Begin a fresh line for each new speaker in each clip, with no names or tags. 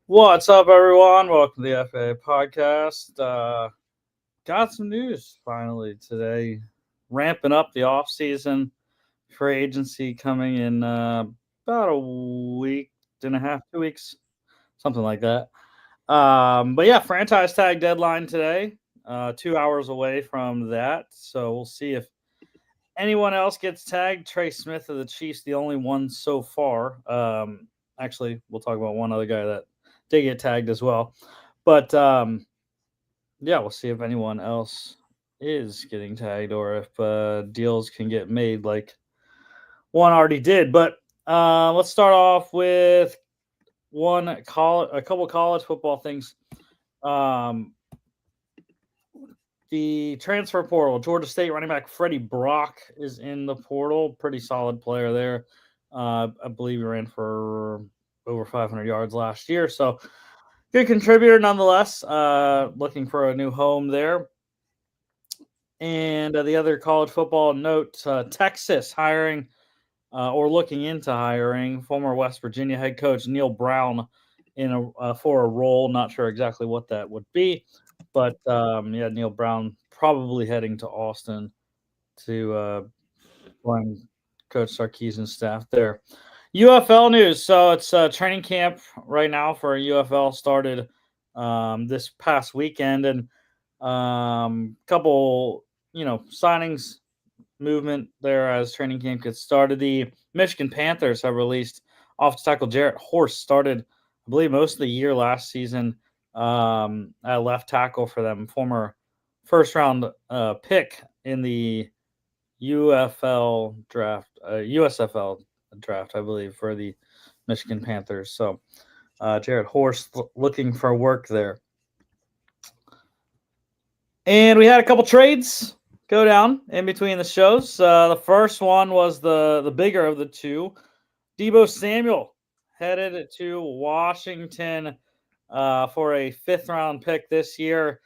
What's up, everyone? Welcome to the FAA podcast. Got some news finally today. Ramping up the off season, free agency coming in about a week and a half, 2 weeks, something like that. But yeah, franchise tag deadline today. 2 hours away from that, so we'll see if anyone else gets tagged. Trey Smith of the Chiefs, the only one so far. Actually, we'll talk about one other guy that did get tagged as well. But yeah, we'll see if anyone else is getting tagged or if deals can get made like one already did. But let's start off with a couple college football things. Um, the transfer portal, Georgia State running back Freddie Brock is in the portal. Pretty solid player there. I believe he ran for over 500 yards last year. So good contributor nonetheless. Looking for a new home there. And the other college football note, Texas hiring or looking into hiring former West Virginia head coach Neil Brown for a role. Not sure exactly what that would be, but yeah, Neil Brown probably heading to Austin to join Coach Sarkisian's staff there. UFL news. So it's training camp right now for UFL started this past weekend, and couple signings movement there as training camp gets started. The Michigan Panthers have released offensive tackle Jarrett Horst. Started, I believe, most of the year last season at left tackle for them. Former first round pick in the UFL draft, USFL draft, I believe, for the Michigan Panthers. So Jarrett Horst looking for work there. And we had a couple trades go down in between the shows. The first one was the bigger of the two. Debo Samuel headed to Washington for a fifth-round pick this year.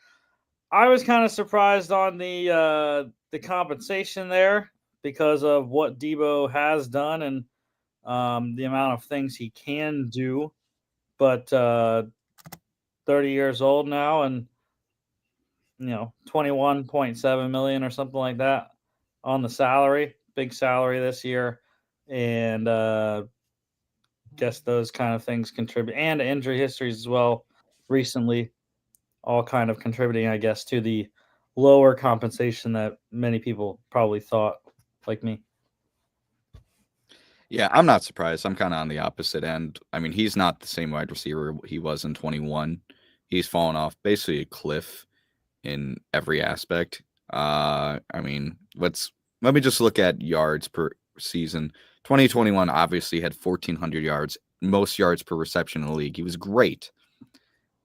I was kind of surprised on the compensation there because of what Debo has done and the amount of things he can do. But 30 years old now and 21.7 million or something like that on the salary, big salary this year. And guess those kind of things contribute, and injury histories as well recently, all kind of contributing, I guess, to the lower compensation that many people probably thought, like me.
Yeah, I'm not surprised. I'm kind of on the opposite end. I mean, he's not the same wide receiver he was in 21. He's fallen off basically a cliff in every aspect. I mean, let me just look at yards per season. 2021 obviously had 1,400 yards, most yards per reception in the league. He was great.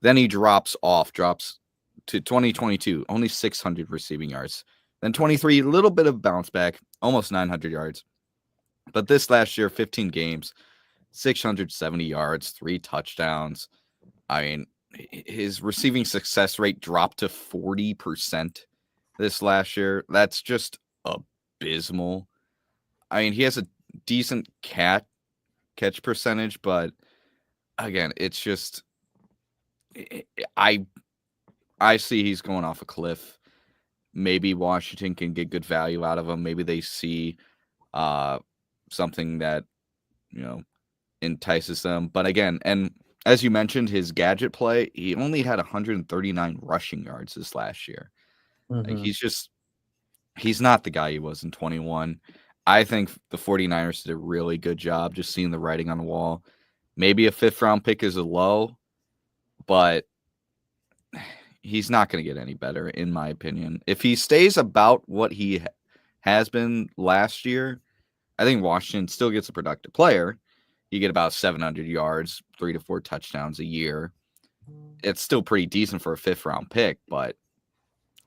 Then he drops to 2022, only 600 receiving yards. Then 23, a little bit of bounce back, almost 900 yards. But this last year, 15 games, 670 yards, 3 touchdowns. I mean, his receiving success rate dropped to 40% this last year. That's just abysmal. I mean, he has a decent catch percentage, but again, it's just I see he's going off a cliff. Maybe Washington can get good value out of him. Maybe they see something that entices them. But again, and as you mentioned, his gadget play, he only had 139 rushing yards this last year. Like he's not the guy he was in 21. I think the 49ers did a really good job just seeing the writing on the wall. Maybe a fifth round pick is a low, but he's not going to get any better, in my opinion. If he stays about what he has been last year, I think Washington still gets a productive player. You get about 700 yards, 3 to 4 touchdowns a year. It's still pretty decent for a fifth-round pick, but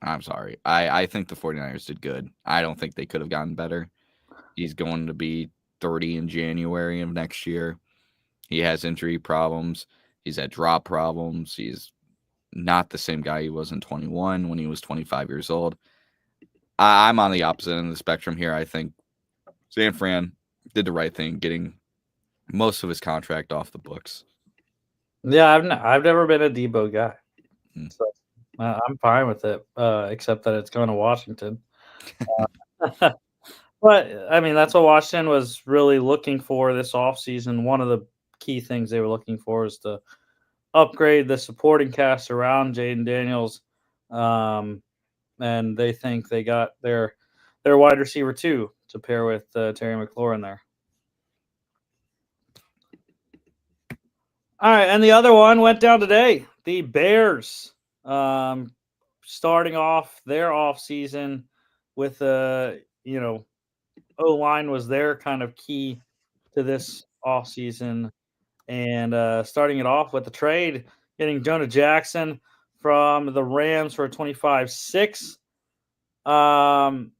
I'm sorry. I think the 49ers did good. I don't think they could have gotten better. He's going to be 30 in January of next year. He has injury problems. He's had drop problems. He's not the same guy he was in 21 when he was 25 years old. I'm on the opposite end of the spectrum here. I think San Fran did the right thing getting most of his contract off the books.
Yeah, I've never been a Debo guy,
Hmm.
so I'm fine with it, except that it's going to Washington. But I mean, that's what Washington was really looking for this offseason. One of the key things they were looking for is to upgrade the supporting cast around Jaden Daniels, um, and they think they got their wide receiver too to pair with Terry McLaurin there. All right, and the other one went down today. The Bears, um, starting off their offseason with O line was their kind of key to this offseason, and starting it off with the trade, getting Jonah Jackson from the Rams for 25-6.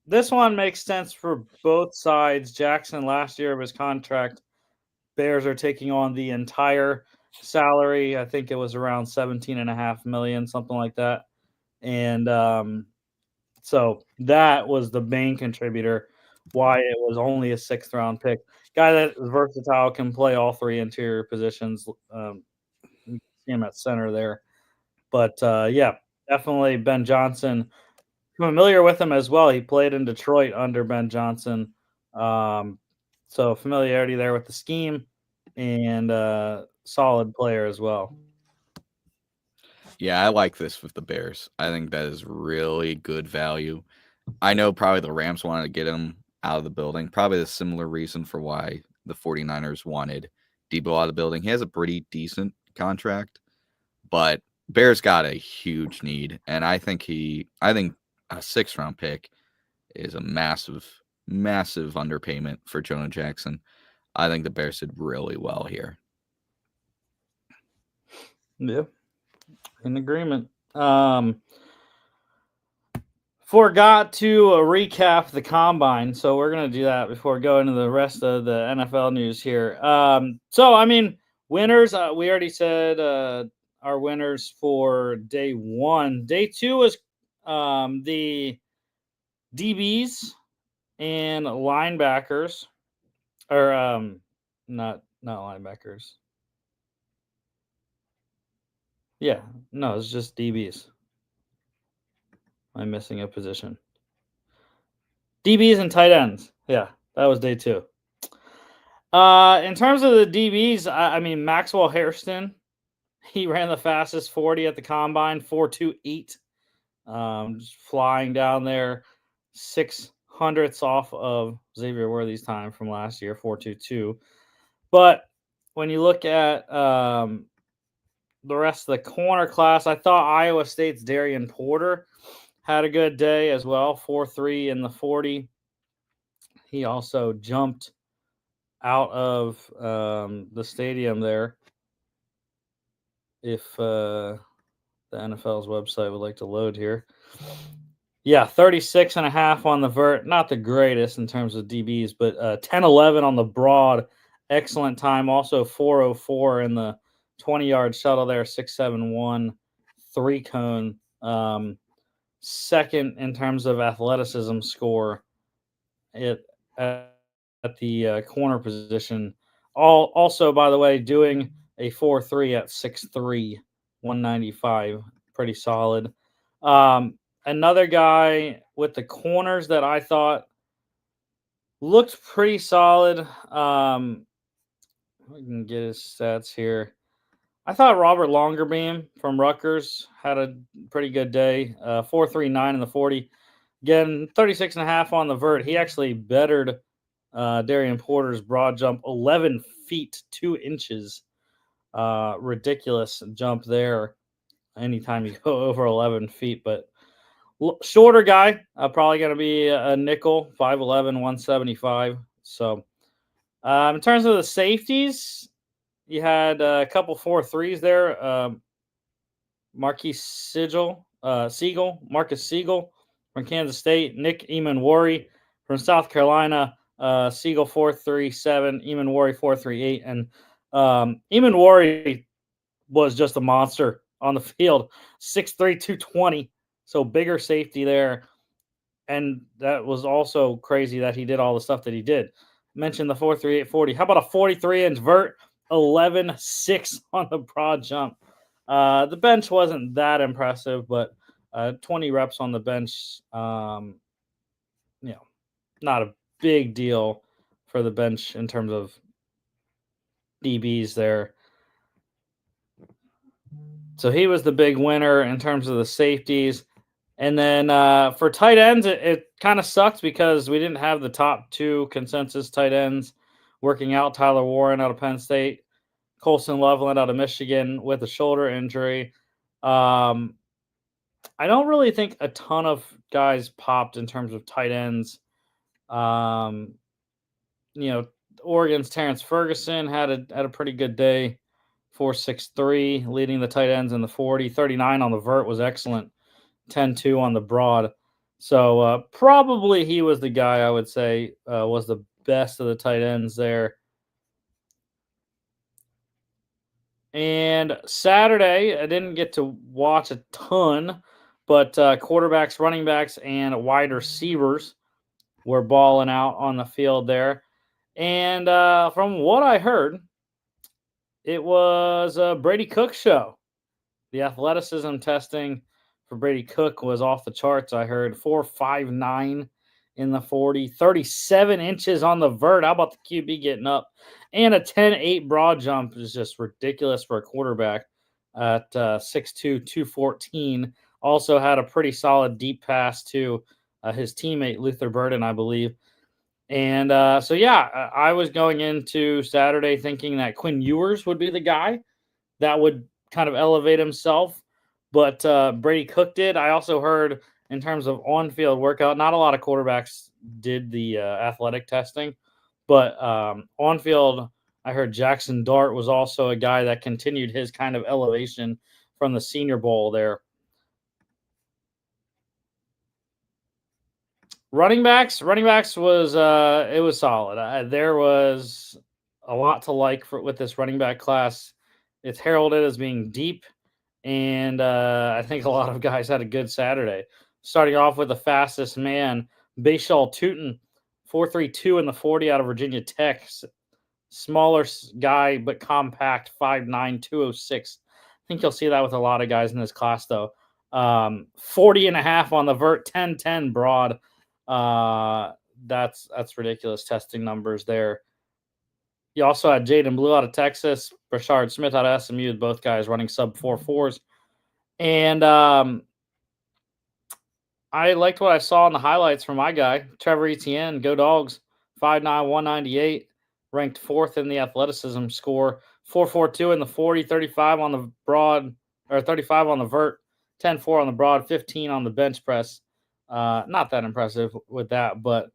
This one makes sense for both sides. Jackson, last year of his contract, Bears are taking on the entire salary. I think it was around 17.5 million, something like that. And so that was the main contributor why it was only a 6th round pick. Guy that is versatile, can play all three interior positions. You see him at center there. But yeah, definitely Ben Johnson. Familiar with him as well. He played in Detroit under Ben Johnson. Um, so familiarity there with the scheme, and solid player as well.
Yeah, I like this with the Bears. I think that is really good value. I know probably the Rams wanted to get him out of the building. Probably the similar reason for why the 49ers wanted Debo out of the building. He has a pretty decent contract, but Bears got a huge need. And I think a 6th round pick is a massive, massive underpayment for Jonah Jackson. I think the Bears did really well here.
Yeah, in agreement. Forgot to recap the combine, so we're gonna do that before going to the rest of the NFL news here. So I mean, winners. We already said our winners for day one. Day two was the DBs and linebackers, or not linebackers. Yeah, no, it's just DBs. I'm missing a position. DBs and tight ends. Yeah, that was day two. In terms of the DBs, I mean Maxwell Hairston, he ran the fastest 40 at the combine, 4.28. Just flying down there, 600ths off of Xavier Worthy's time from last year, 4.22. But when you look at the rest of the corner class, I thought Iowa State's Darian Porter had a good day as well, 4.3 in the 40. He also jumped out of the stadium there. If the NFL's website would like to load here. Yeah, 36.5 on the vert. Not the greatest in terms of DBs, but 10.11 on the broad. Excellent time. Also 4.04 in the 20-yard shuttle there, 6.71, 3-cone. Second in terms of athleticism score at the corner position. Also, by the way, doing a 4.3 at 6'3", 195. Pretty solid. Another guy with the corners that I thought looked pretty solid. We can get his stats here. I thought Robert Longerbeam from Rutgers had a pretty good day. 4.39 in the 40. Again, 36.5 on the vert. He actually bettered Darian Porter's broad jump 11 feet 2 inches. Ridiculous jump there anytime you go over 11 feet. But shorter guy, probably going to be a nickel, 5'11, 175. So in terms of the safeties, you had a couple 4.3s there. Marquis Marcus Siegel from Kansas State, Nick Eamon-Worry from South Carolina, Siegel 4.37, Eamon-Worry 4.38, and Eamon-Worry was just a monster on the field, 6'3", 220, so bigger safety there, and that was also crazy that he did all the stuff that he did. Mentioned the 4.38 40. How about a 43-inch vert? 11-6 on the broad jump. The bench wasn't that impressive, but 20 reps on the bench, not a big deal for the bench in terms of DBs there. So he was the big winner in terms of the safeties. And then for tight ends, it kind of sucks because we didn't have the top 2 consensus tight ends working out. Tyler Warren out of Penn State, Colson Loveland out of Michigan with a shoulder injury. I don't really think a ton of guys popped in terms of tight ends. Oregon's Terrence Ferguson had a pretty good day, 4.63, leading the tight ends in the 40. 39 on the vert was excellent, 10.2 on the broad. So probably he was the guy I would say was the best of the tight ends there. And Saturday, I didn't get to watch a ton, but quarterbacks, running backs, and wide receivers were balling out on the field there. And from what I heard, it was a Brady Cook show. The athleticism testing for Brady Cook was off the charts. I heard 4.59 in the 40, 37 inches on the vert. How about the QB getting up? And a 10.8 broad jump is just ridiculous for a quarterback at 6'2", 214. Also had a pretty solid deep pass to his teammate Luther Burden, I believe. And I was going into Saturday thinking that Quinn Ewers would be the guy that would kind of elevate himself, but Brady Cook did. I also heard in terms of on-field workout, not a lot of quarterbacks did the athletic testing, but on-field, I heard Jackson Dart was also a guy that continued his kind of elevation from the Senior Bowl there. Running backs was it was solid. There was a lot to like with this running back class. It's heralded as being deep, and I think a lot of guys had a good Saturday. Starting off with the fastest man, Bashal Tootin, 4.32 in the 40 out of Virginia Tech. Smaller guy, but compact, 5'9", 206. I think you'll see that with a lot of guys in this class, though. 40.5 on the vert, 10.10 broad. That's ridiculous testing numbers there. You also had Jaden Blue out of Texas, Brashard Smith out of SMU, both guys running sub 4.4s. And I liked what I saw in the highlights from my guy, Trevor Etienne, go Dogs, 5'9", 198, ranked 4th in the athleticism score, 4.42 in the 40, 35 on the broad, or 35 on the vert, 10.4 on the broad, 15 on the bench press. Not that impressive with that, but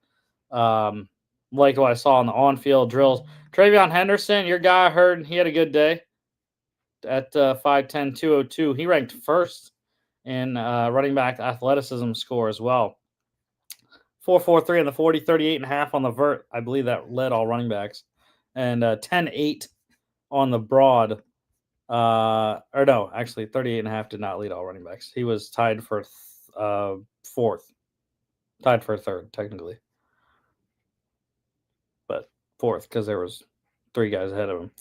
like what I saw in the on-field drills. Travion Henderson, your guy, I heard he had a good day at 5'10", 202. He ranked 1st in running back athleticism score as well. 4.43 on the 40, 38.5 on the vert. I believe that led all running backs. And 10.8 on the broad. Or no, actually 38.5 did not lead all running backs. He was tied for 4th. Tied for 3rd, technically. But 4th, because there was 3 guys ahead of him.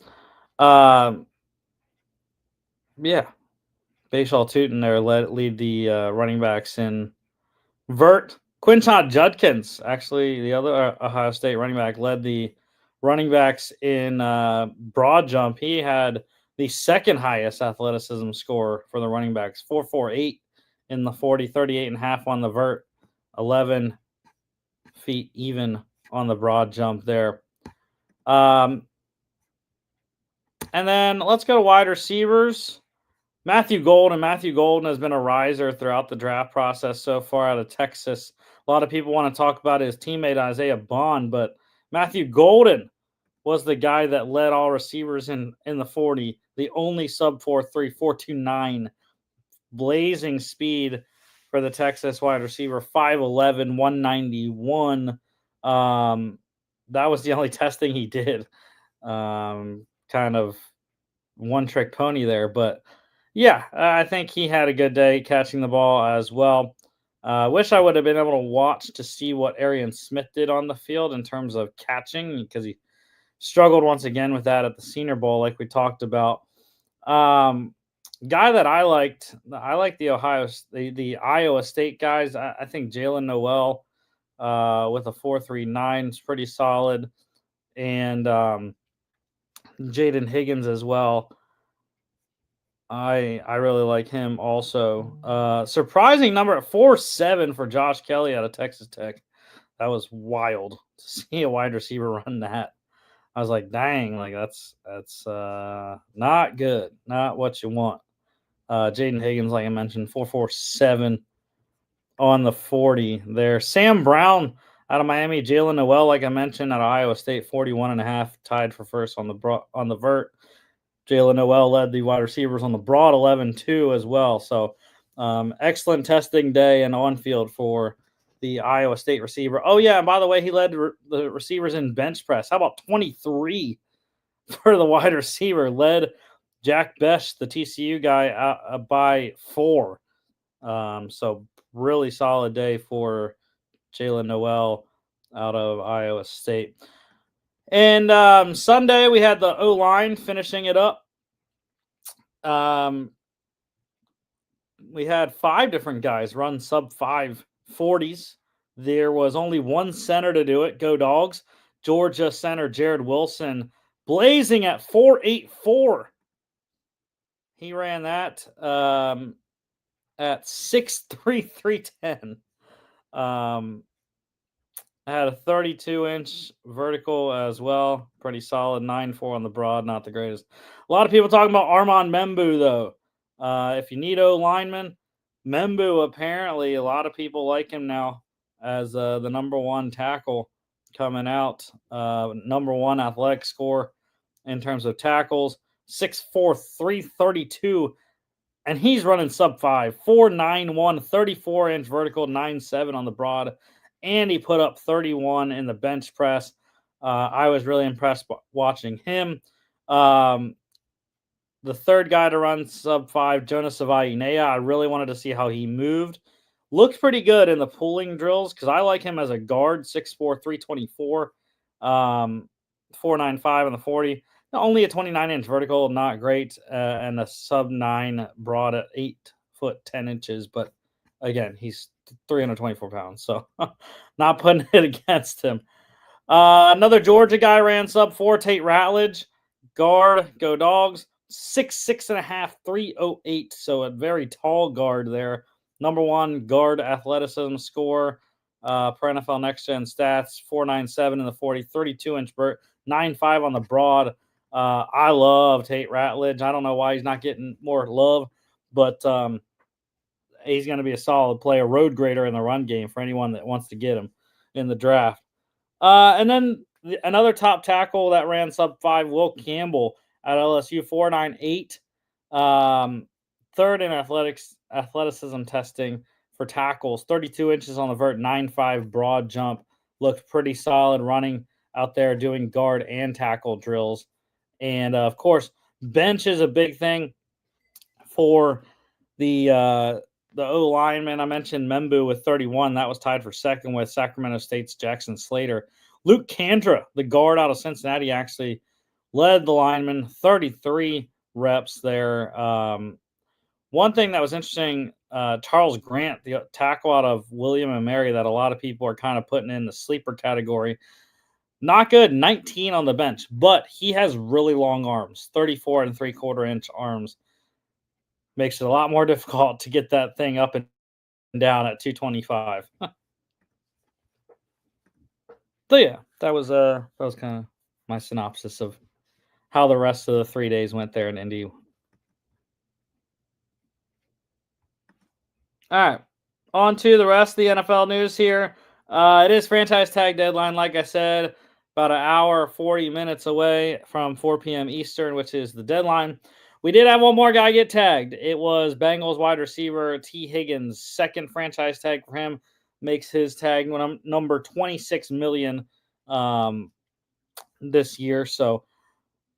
Yeah. Bashal Tootin there lead the running backs in vert. Quinton Judkins, actually, the other Ohio State running back, led the running backs in broad jump. He had the 2nd highest athleticism score for the running backs, 4.48 in the 40, 38.5 on the vert, 11 feet even on the broad jump there. And then let's go to wide receivers. Matthew Golden has been a riser throughout the draft process so far out of Texas. A lot of people want to talk about his teammate Isaiah Bond, but Matthew Golden was the guy that led all receivers in the 40, the only sub 4.3, 4.29, blazing speed for the Texas wide receiver, 5'11", 191. That was the only testing he did. Kind of one-trick pony there, but yeah, I think he had a good day catching the ball as well. Wish I would have been able to watch to see what Arian Smith did on the field in terms of catching, because he struggled once again with that at the Senior Bowl, like we talked about. Guy that I liked the Iowa State guys. I think Jalen Noel with a 4.39 is pretty solid, and Jaden Higgins as well. I really like him also. Surprising number at 4.7 for Josh Kelly out of Texas Tech. That was wild to see a wide receiver run that. I was like, dang, like that's not good, not what you want. Jaden Higgins, like I mentioned, 4.47 on the 40 there. Sam Brown out of Miami, Jalen Noel, like I mentioned, out of Iowa State, 41.5, tied for first on the vert. Jalen Noel led the wide receivers on the broad 11-2 as well. So excellent testing day and on field for the Iowa State receiver. Oh, yeah, and by the way, he led the receivers in bench press. How about 23 for the wide receiver? Led Jack Besh, the TCU guy, by 4. So really solid day for Jalen Noel out of Iowa State. And Sunday, we had the O-line finishing it up. We had 5 different guys run sub 5.40s. There was only one center to do it. Go Dogs. Georgia center Jared Wilson blazing at 4.84. He ran that at 6.3, 310. I had a 32-inch vertical as well. Pretty solid. 9.4 on the broad. Not the greatest. A lot of people talking about Armand Membu, though. If you need O-lineman, Membu, apparently, a lot of people like him now as the number 1 tackle coming out. Number 1 athletic score in terms of tackles. 6'4", 332. And he's running sub 5. 4.91, 34-inch vertical, 9.7 on the broad. And he put up 31 in the bench press. I was really impressed watching him. The third guy to run sub 5, Jonas Savaiinea, I really wanted to see how he moved. Looked pretty good in the pulling drills because I like him as a guard, 6'4", 324, 4.95 on the 40. Only a 29-inch vertical, not great, and a sub 9 broad at 8 foot 10 inches. But again, he's 324 pounds, so not putting it against him. Another Georgia guy ran sub 4, Tate Ratledge, guard, Go Dogs, 6'6.5", 308. So a very tall guard there. Number 1 guard athleticism score per NFL Next Gen Stats, 4.97 in the 40, 32-inch vert, 9.5 on the broad. I love Tate Ratledge. I don't know why he's not getting more love, but he's going to be a solid player, road grader in the run game for anyone that wants to get him in the draft. And then another top tackle that ran sub 5, Will Campbell at LSU, 4.98. Third in athleticism testing for tackles, 32 inches on the vert, 9.5 broad jump. Looked pretty solid running out there doing guard and tackle drills. And of course, bench is a big thing for the O-lineman. I mentioned Membu with 31. That was tied for second with Sacramento State's Jackson Slater. Luke Kandra, the guard out of Cincinnati, actually led the lineman, 33 reps there. One thing that was interesting, Charles Grant, the tackle out of William & Mary that a lot of people are kind of putting in the sleeper category, not good, 19 on the bench, but he has really long arms, 34 and 3/4 inch arms. Makes it a lot more difficult to get that thing up and down at 225. So yeah, that was kind of my synopsis of how the rest of the 3 days went there in Indy. All right, on to the rest of the NFL news here. It is franchise tag deadline, like I said, about an hour, 40 minutes away from 4 p.m. Eastern, which is the deadline. We did have one more guy get tagged. It was Bengals wide receiver T. Higgins. Second franchise tag for him. Makes his tag number 26 million this year. So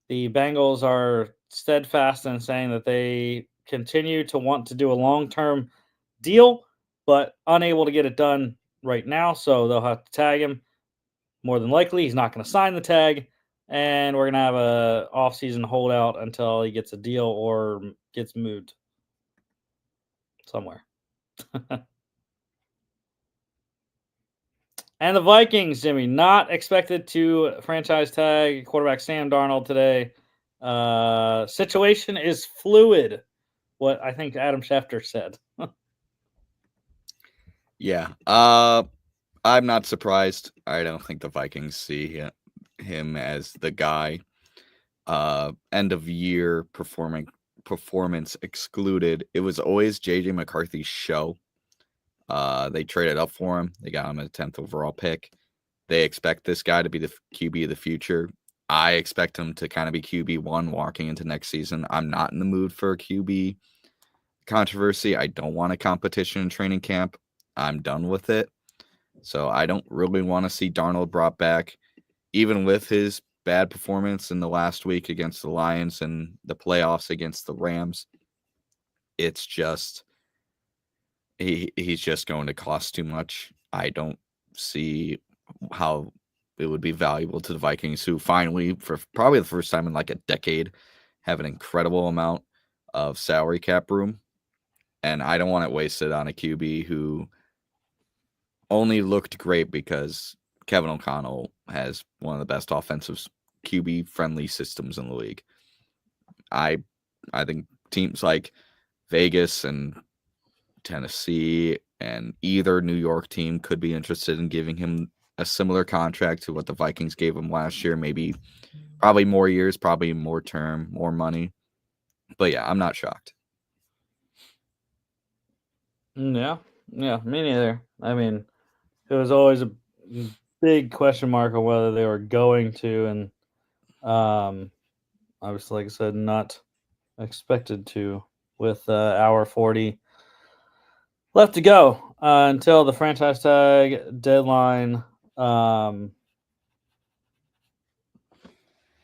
the Bengals are steadfast in saying that they continue to want to do a long-term deal, but unable to get it done right now. So they'll have to tag him. More than likely, he's not going to sign the tag. and we're gonna have a off-season holdout until he gets a deal or gets moved somewhere. And the Vikings, Jimmy, not expected to franchise tag quarterback Sam Darnold today. Situation is fluid. What I think Adam Schefter said.
Yeah. I'm not surprised. I don't think the Vikings see him as the guy. End of year performance excluded. It was always JJ McCarthy's show. They traded up for him. They got him at 10th overall pick. They expect this guy to be the QB of the future. I expect him to kind of be QB1 walking into next season. I'm not in the mood for a QB controversy. I don't want a competition in training camp. I'm done with it. So I don't really want to see Darnold brought back, even with his bad performance in the last week against the Lions and the playoffs against the Rams. It's just he's just going to cost too much. I don't see how it would be valuable to the Vikings, who finally, for probably the first time in like a decade, have an incredible amount of salary cap room. And I don't want it wasted on a QB who only looked great because Kevin O'Connell has one of the best offensive QB-friendly systems in the league. I think teams like Vegas and Tennessee and either New York team could be interested in giving him a similar contract to what the Vikings gave him last year. Probably more years, probably more term, more money. But yeah, I'm not shocked.
Yeah, me neither. I mean, it was always a big question mark on whether they were going to, and obviously, like I said, not expected to. With hour 40 left to go until the franchise tag deadline. Yeah,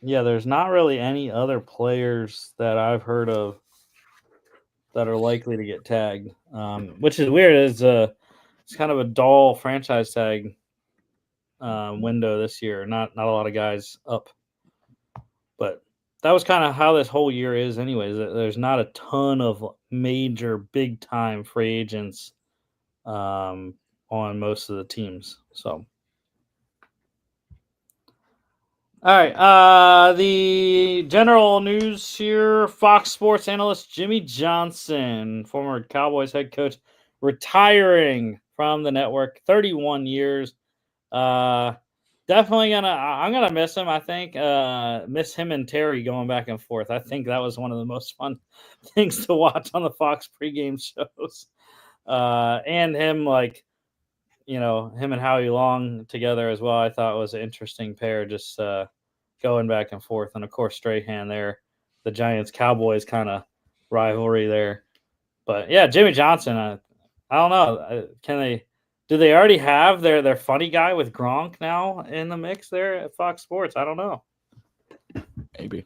there's not really any other players that I've heard of that are likely to get tagged, which is weird. It's kind of a dull franchise tag window this year. Not a lot of guys up, but that was kind of how this whole year is, anyways. There's not a ton of major big time free agents on most of the teams. So, all right. The general news here: Fox Sports analyst Jimmy Johnson, former Cowboys head coach, retiring from the network, 31 years. Definitely I'm gonna miss him. I think miss him and Terry going back and forth. I think that was one of the most fun things to watch on the Fox pregame shows. And him him and Howie Long together as well. I thought was an interesting pair, just going back and forth. And of course, Strahan there, the Giants Cowboys kind of rivalry there. But yeah, Jimmy Johnson. I don't know. Do they already have their funny guy with Gronk now in the mix there at Fox Sports? I don't know.
Maybe.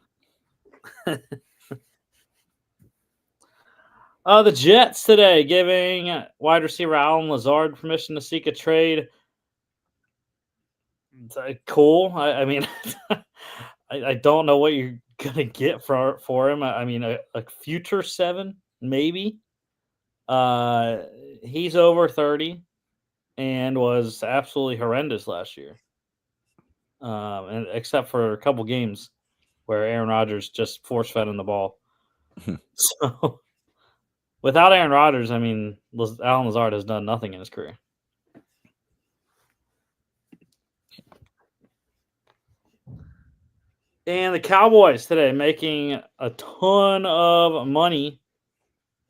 The Jets today giving wide receiver Alan Lazard permission to seek a trade. Cool. I mean, I don't know what you're gonna get for him. I mean, a future 7 maybe. He's over 30 and was absolutely horrendous last year. And except for a couple games where Aaron Rodgers just force fed him the ball. So without Aaron Rodgers, I mean, Alan Lazard has done nothing in his career. And the Cowboys today making a ton of money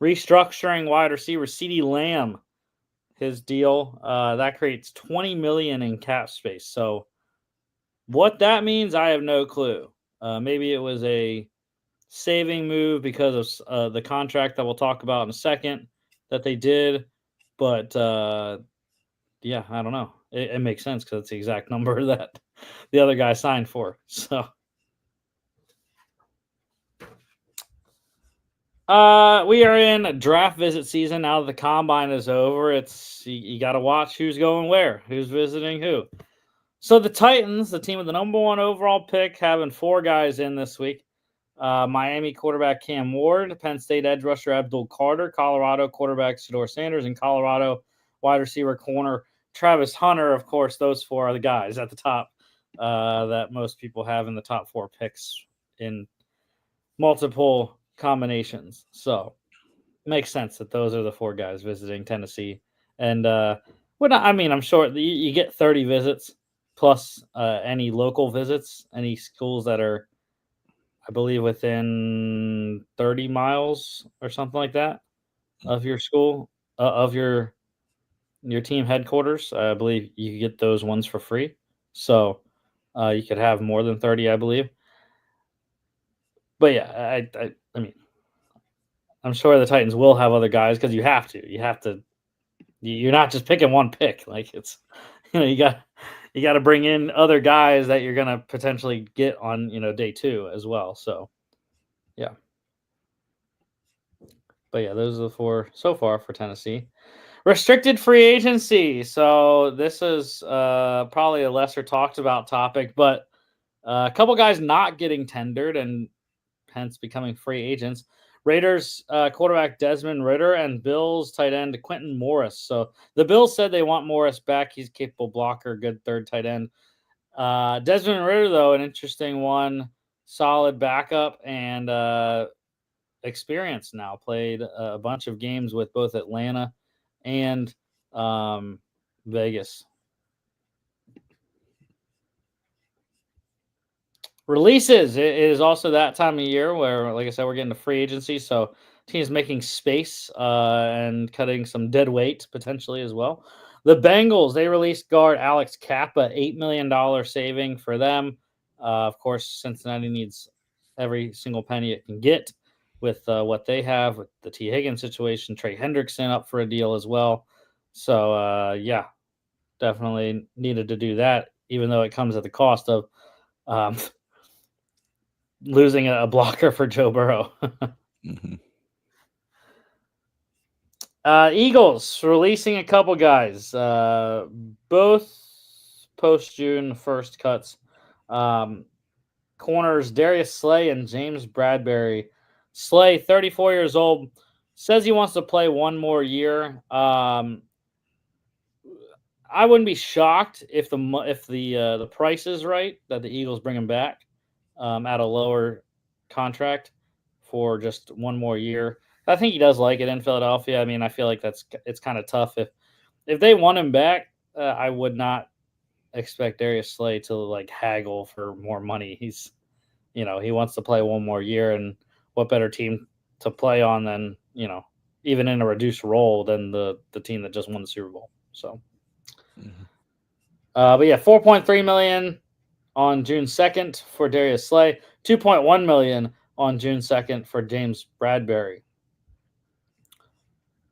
restructuring wide receiver CeeDee Lamb, his deal. That creates $20 million in cap space. So what that means, I have no clue. Maybe it was a saving move because of the contract that we'll talk about in a second that they did. But yeah, I don't know. It makes sense because it's the exact number that the other guy signed for. So we are in draft visit season now that the combine is over. It's you got to watch who's going where, who's visiting who. So the Titans, the team with the number 1 overall pick, having 4 guys in this week. Miami quarterback Cam Ward, Penn State edge rusher Abdul Carter, Colorado quarterback Shedeur Sanders, and Colorado wide receiver corner Travis Hunter. Of course, those 4 are the guys at the top that most people have in the top 4 picks in multiple combinations. So it makes sense that those are the 4 guys visiting Tennessee. And I'm sure you get 30 visits plus any local visits, any schools that are, I believe, within 30 miles or something like that of your school, of your team headquarters. I believe you could get those ones for free. So you could have more than 30, I believe. But yeah, I mean, I'm sure the Titans will have other guys because you have to. You have to. You're not just picking one pick. Like it's, you got to bring in other guys that you're gonna potentially get on day 2 as well. So yeah. But yeah, those are the 4 so far for Tennessee. Restricted free agency. So this is probably a lesser talked about topic, but a couple guys not getting tendered and hence becoming free agents. Raiders quarterback Desmond Ridder and Bills tight end Quentin Morris. So the Bills said they want Morris back. He's a capable blocker, good third tight end. Desmond Ridder, though, an interesting one, solid backup and experience now. Played a bunch of games with both Atlanta and Vegas. Releases. It is also that time of year where, like I said, we're getting to free agency. So teams making space and cutting some dead weight potentially as well. The Bengals, they released guard Alex Kappa, $8 million saving for them. Of course, Cincinnati needs every single penny it can get with what they have with the T. Higgins situation. Trey Hendrickson up for a deal as well. So, yeah, definitely needed to do that, even though it comes at the cost of losing a blocker for Joe Burrow.
Mm-hmm.
Eagles releasing a couple guys, both post June first cuts. Corners Darius Slay and James Bradbury. Slay, 34 years old, says he wants to play one more year. I wouldn't be shocked if the price is right that the Eagles bring him back at a lower contract for just one more year. I think he does like it in Philadelphia. I mean, I feel like it's kind of tough if they want him back. I would not expect Darius Slay to like haggle for more money. He wants to play one more year, and what better team to play on than even in a reduced role than the team that just won the Super Bowl. So, but yeah, 4.3 million on June 2nd for Darius Slay, 2.1 million on June 2nd for James Bradbury.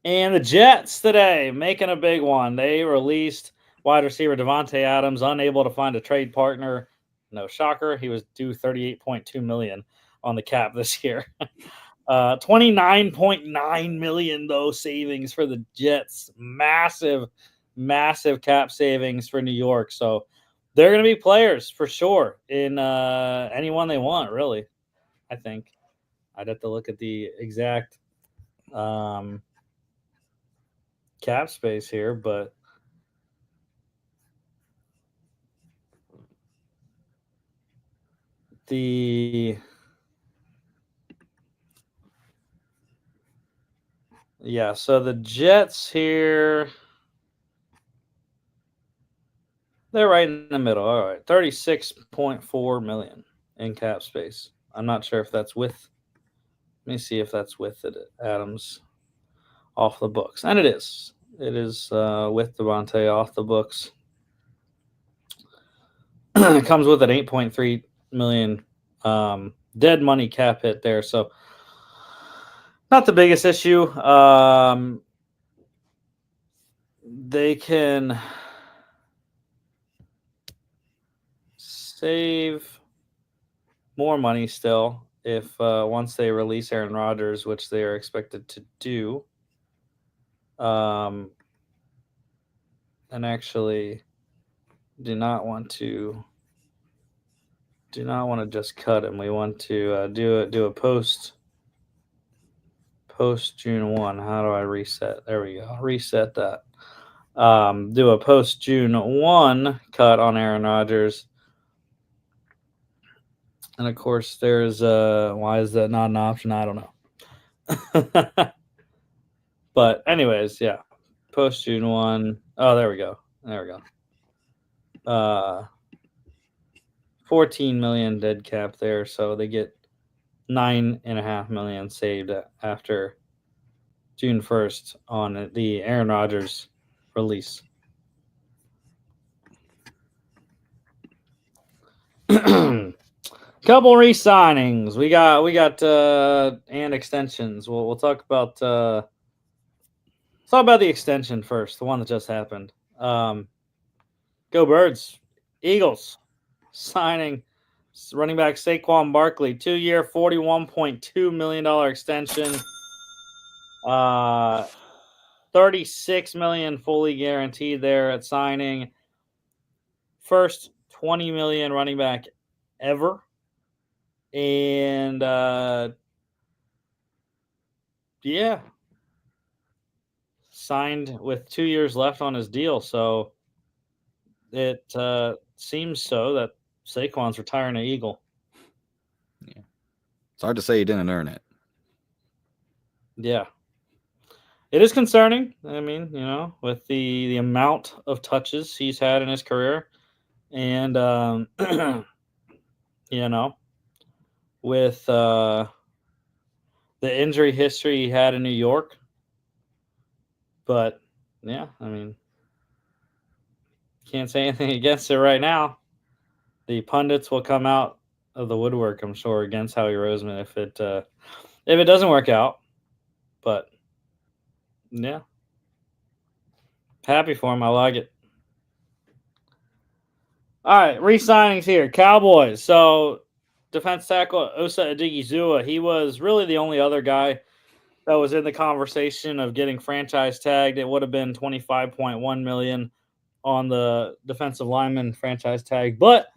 And the Jets today making a big one. They released wide receiver Devontae Adams, unable to find a trade partner. No shocker, he was due 38.2 million on the cap this year. 29.9 million though savings for the Jets. Massive cap savings for New York. So they're going to be players for sure in anyone they want, really. I think I'd have to look at the exact cap space here, but so the Jets here, they're right in the middle. All right, 36.4 million in cap space. I'm not sure if that's with. Let me see if that's with it. Adams off the books, and it is. It is with Devontae off the books. It comes with an 8.3 million dead money cap hit there, so not the biggest issue. They can save more money still if once they release Aaron Rodgers, which they are expected to do. And actually, do not want to just cut him. We want to do a post June 1. How do I reset? There we go. Reset that. Do a post June 1 cut on Aaron Rodgers. And of course, there's why is that not an option? I don't know. But anyways, yeah, post June 1. Oh, there we go. 14 million dead cap there, so they get 9.5 million saved after June 1st on the Aaron Rodgers release. Couple re-signings. We got and extensions. We'll talk about the extension first, the one that just happened. Go Birds. Eagles signing running back Saquon Barkley, 2-year, $41.2 million extension. $36 million fully guaranteed there at signing. First $20 million running back ever. And yeah, signed with 2 years left on his deal. So it seems so that Saquon's retiring an Eagle.
Yeah, it's hard to say he didn't earn it.
Yeah, it is concerning. I mean, with the amount of touches he's had in his career, and with the injury history he had in New York. But yeah, I mean, can't say anything against it right now. The pundits will come out of the woodwork, I'm sure, against Howie Roseman if it doesn't work out. But yeah, happy for him. I like it. All right, re-signings here. Cowboys. So defense tackle Osa Odigizua, he was really the only other guy that was in the conversation of getting franchise tagged. It would have been $25.1 million on the defensive lineman franchise tag, but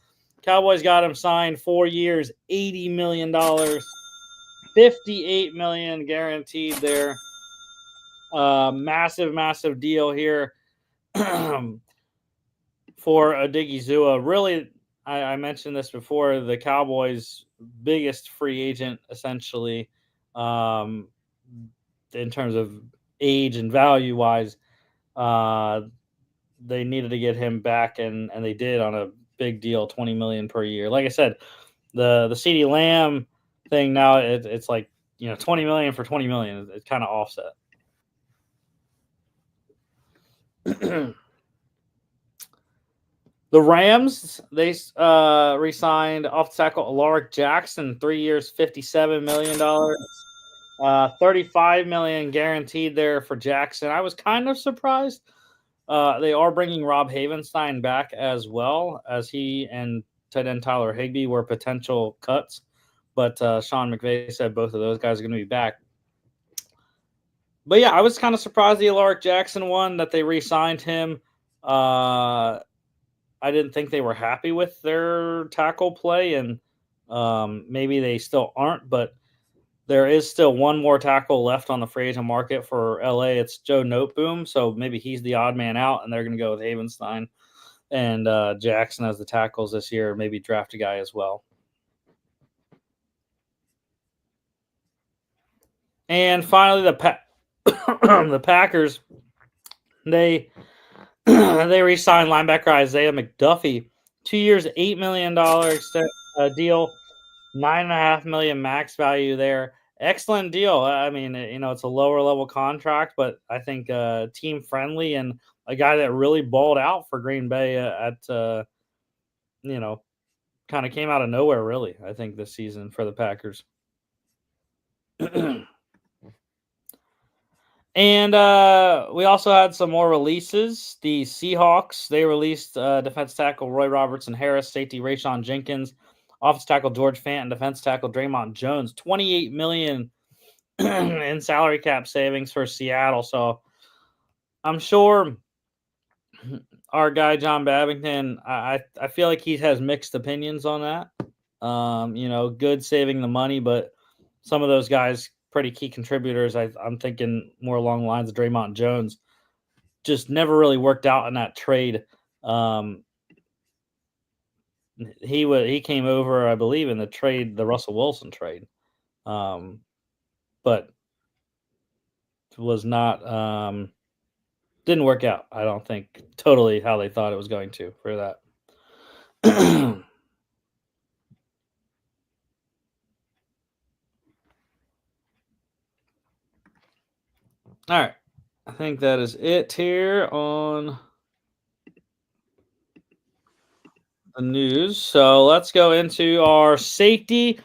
Cowboys got him signed 4 years, $80 million, $58 million guaranteed there. Massive deal here for Odigizua. Really, I mentioned this before, the Cowboys' biggest free agent, essentially, in terms of age and value-wise. They needed to get him back, and they did on a big deal, $20 million per year. Like I said, the CeeDee Lamb thing now, it's like, $20 million for $20 million. It's kind of offset. The Rams, they re-signed off tackle Alaric Jackson, 3 years, $57 million. $35 million guaranteed there for Jackson. I was kind of surprised. They are bringing Rob Havenstein back as well, as he and tight end Tyler Higbee were potential cuts. But Sean McVay said both of those guys are going to be back. But yeah, I was kind of surprised the Alaric Jackson one, that they re-signed him. I didn't think they were happy with their tackle play, and maybe they still aren't, but there is still one more tackle left on the free agent market for LA. It's Joe Noteboom, so maybe he's the odd man out, and they're going to go with Havenstein and Jackson as the tackles this year, maybe draft a guy as well. And finally, the Packers, they re-signed linebacker Isaiah McDuffie, 2 years, $8 million deal, $9.5 million max value there. Excellent deal. I mean, it's a lower level contract, but I think team friendly and a guy that really balled out for Green Bay kind of came out of nowhere, really, I think, this season for the Packers. And we also had some more releases. The Seahawks, they released defense tackle Roy Robertson Harris, safety Rayshon Jenkins, offensive tackle George Fant, and defense tackle Draymond Jones. $28 million in salary cap savings for Seattle. So I'm sure our guy John Babington, I feel like he has mixed opinions on that. Good saving the money, but some of those guys pretty key contributors. I'm thinking more along the lines of Draymond Jones. Just never really worked out in that trade. Um, he came over, I believe, in the Russell Wilson trade, but was not didn't work out. I don't think totally how they thought it was going to for that. All right, I think that is it here on the news. So let's go into our safety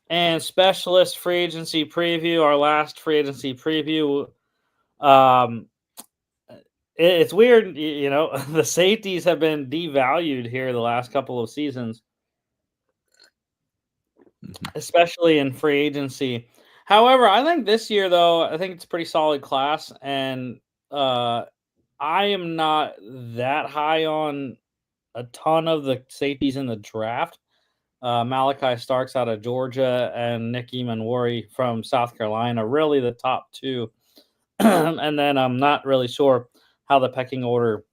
and specialist free agency preview. Our last free agency preview. Um, it's weird, the safeties have been devalued here the last couple of seasons, especially in free agency. However, I think this year, though, I think it's a pretty solid class, and I am not that high on a ton of the safeties in the draft. Malachi Starks out of Georgia and Nick Emanwari from South Carolina, really the top two. And then I'm not really sure how the pecking order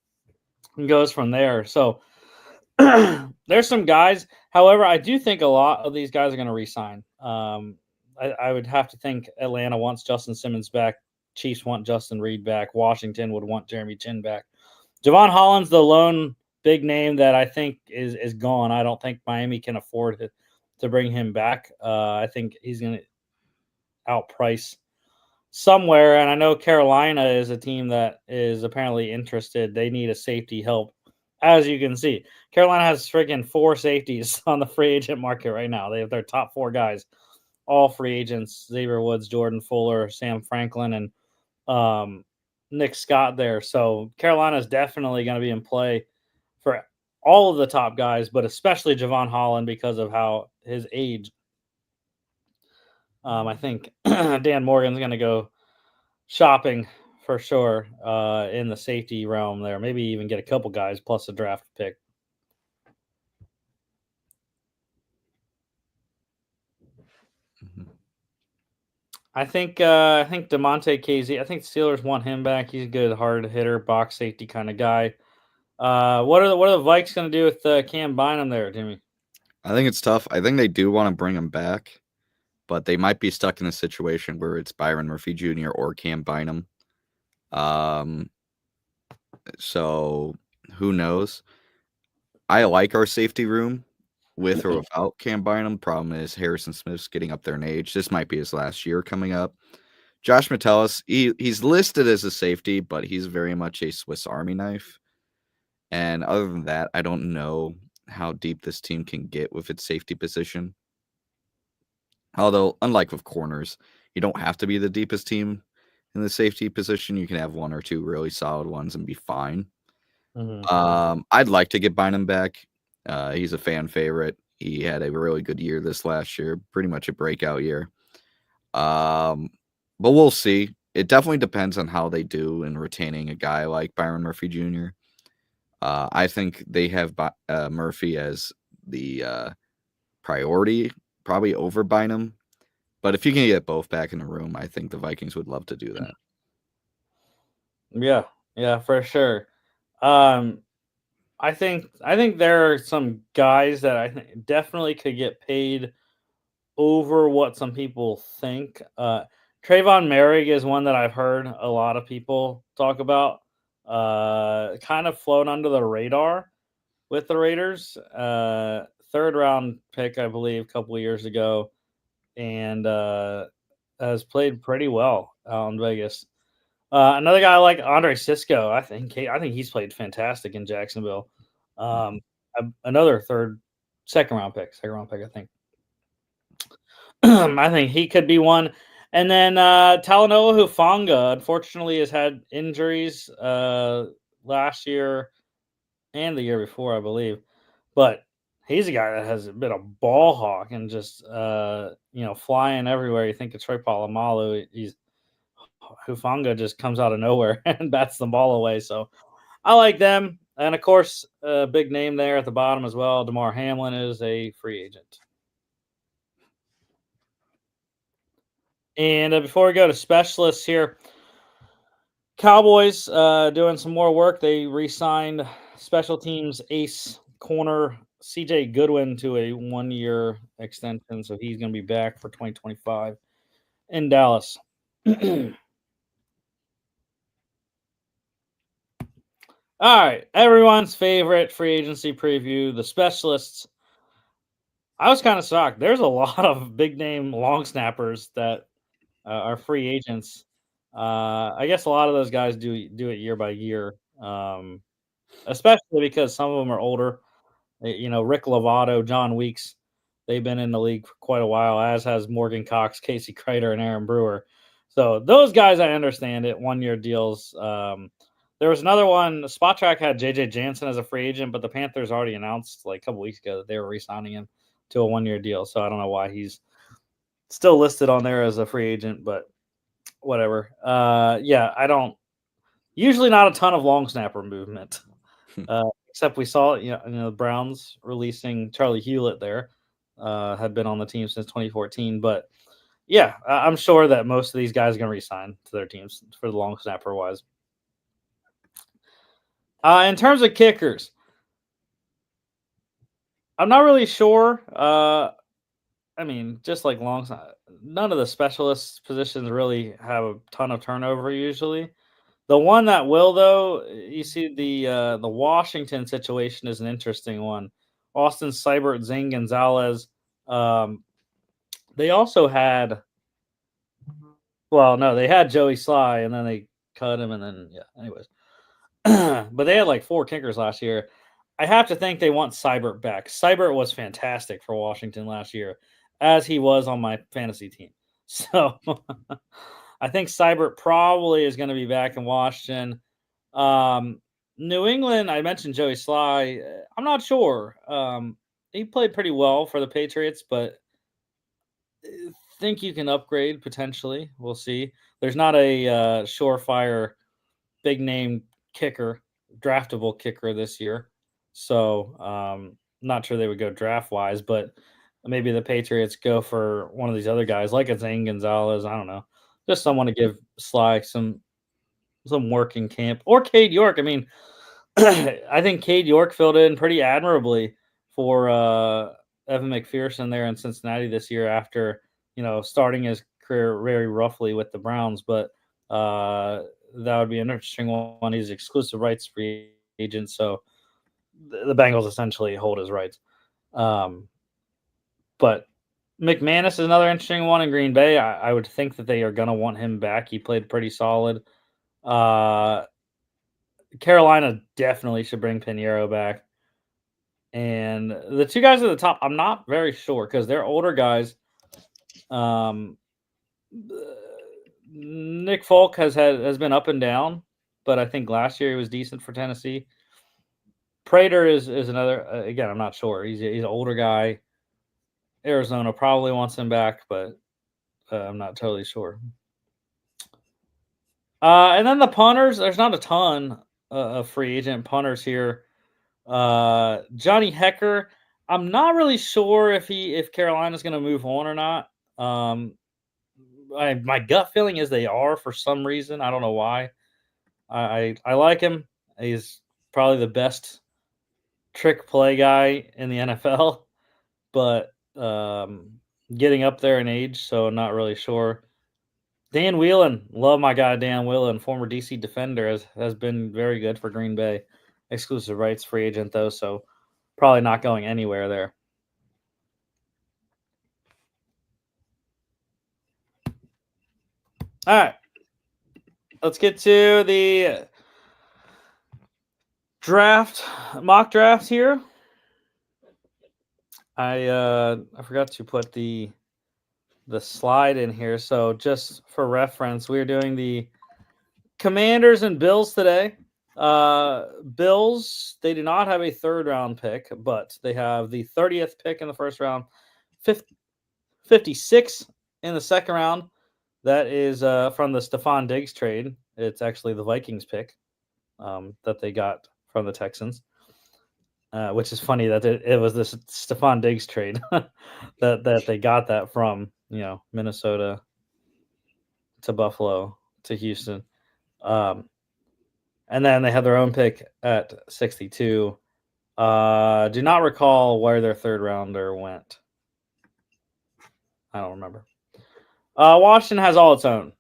goes from there. So there's some guys. However, I do think a lot of these guys are going to resign. I would have to think Atlanta wants Justin Simmons back. Chiefs want Justin Reed back. Washington would want Jeremy Chin back. Javon Holland's the lone big name that I think is gone. I don't think Miami can afford to bring him back. I think he's going to outprice somewhere. And I know Carolina is a team that is apparently interested. They need a safety help. As you can see, Carolina has freaking 4 safeties on the free agent market right now. They have their top 4 guys, all free agents: Xavier Woods, Jordan Fuller, Sam Franklin, and Nick Scott there. So Carolina is definitely going to be in play for all of the top guys, but especially Javon Holland because of how his age. I think Dan Morgan's going to go shopping for sure in the safety realm there. Maybe even get a couple guys plus a draft pick. I think DeMonte Casey. I think Steelers want him back. He's a good hard hitter, box safety kind of guy. What are the Vikes going to do with Cam Bynum there, Jimmy?
I think it's tough. I think they do want to bring him back, but they might be stuck in a situation where it's Byron Murphy Jr. or Cam Bynum. So who knows? I like our safety room with or without Cam Bynum. Problem is Harrison Smith's getting up there in age. This might be his last year coming up. Josh Metellus, he's listed as a safety, but he's very much a Swiss Army knife. And other than that, I don't know how deep this team can get with its safety position. Although, unlike with corners, you don't have to be the deepest team in the safety position. You can have 1 or 2 really solid ones and be fine.
Mm-hmm.
I'd like to get Bynum back. He's a fan favorite. He had a really good year this last year, pretty much a breakout year. But we'll see. It definitely depends on how they do in retaining a guy like Byron Murphy Jr. I think they have Murphy as the priority, probably over Bynum. But if you can get both back in the room, I think the Vikings would love to do that.
Yeah, for sure. I think there are some guys that I think definitely could get paid over what some people think. Trayvon Merrick is one that I've heard a lot of people talk about. Kind of flown under the radar with the Raiders. 3rd round pick, I believe, a couple of years ago, and has played pretty well out in Vegas. Another guy like Andre Cisco, I think he's played fantastic in Jacksonville. Another second round pick, I think. I think he could be one. And then Talanoa Hufanga, unfortunately, has had injuries last year and the year before, I believe. But he's a guy that has been a ball hawk and just flying everywhere. You think it's Troy Polamalu. Hufanga just comes out of nowhere and bats the ball away. So I like them. And of course, a big name there at the bottom as well. DeMar Hamlin is a free agent. And before we go to specialists here, Cowboys doing some more work. They re-signed special teams ace corner CJ Goodwin to a 1-year extension, so he's going to be back for 2025 in Dallas. All right, everyone's favorite free agency preview, the specialists. I was kind of shocked. There's a lot of big name long snappers that are free agents. I guess a lot of those guys do it year by year, especially because some of them are older. Rick Lovato, John Weeks, they've been in the league for quite a while, as has Morgan Cox, Casey Kreiter, and Aaron Brewer. So those guys, I understand it. 1-year deals. There was another one. Spot Track had JJ Jansen as a free agent, but the Panthers already announced like a couple weeks ago that they were re-signing him to a 1-year deal. So I don't know why he's still listed on there as a free agent, but whatever. Yeah, I don't. Usually not a ton of long snapper movement. Except we saw, the Browns releasing Charlie Hewlett there, had been on the team since 2014. But yeah, I'm sure that most of these guys are going to resign to their teams for the long snapper wise. In terms of kickers, I'm not really sure. I mean, just like none of the specialist positions really have a ton of turnover usually. The one that will, though, you see the Washington situation is an interesting one. Austin Seibert, Zane Gonzalez. They also had, well, no, they had Joey Sly, and then they cut him, and then Anyways, but they had like 4 kickers last year. I have to think they want Seibert back. Seibert was fantastic for Washington last year, as he was on my fantasy team. So I think Seibert probably is going to be back in Washington. New England, I mentioned Joey Sly. I'm not sure. He played pretty well for the Patriots, but think you can upgrade potentially. We'll see. There's not a surefire big name kicker, draftable kicker this year. So not sure they would go draft wise, but maybe the Patriots go for one of these other guys like a Zane Gonzalez. I don't know. Just someone to give Sly some work in camp, or Cade York. I mean, I think Cade York filled in pretty admirably for Evan McPherson there in Cincinnati this year after, starting his career very roughly with the Browns. But that would be an interesting one. He's exclusive rights free agent, so the Bengals essentially hold his rights. But McManus is another interesting one in Green Bay. I would think that they are going to want him back. He played pretty solid. Carolina definitely should bring Pinheiro back. And the 2 guys at the top, I'm not very sure because they're older guys. Nick Folk has been up and down, but I think last year he was decent for Tennessee. Prater is another. Again, I'm not sure. He's an older guy. Arizona probably wants him back, but I'm not totally sure. And then the punters, there's not a ton of free agent punters here. Johnny Hecker, I'm not really sure if Carolina's going to move on or not. My gut feeling is they are for some reason. I don't know why. I like him. He's probably the best trick play guy in the NFL, but getting up there in age, so not really sure. Dan Whelan, love my guy Dan Whelan, former DC defender, has been very good for Green Bay. Exclusive rights free agent though, so probably not going anywhere there. All right, let's get to the mock draft here. I forgot to put the slide in here, so just for reference, we're doing the Commanders and Bills today. Bills, they do not have a 3rd round pick, but they have the 30th pick in the 1st round, 56 in the 2nd round. That is from the Stephon Diggs trade. It's actually the Vikings pick. that they got from the Texans. Which is funny that it was this Stephon Diggs trade that they got that from, Minnesota to Buffalo to Houston. And then they had their own pick at 62. Do not recall where their third rounder went. I don't remember. Washington has all its own.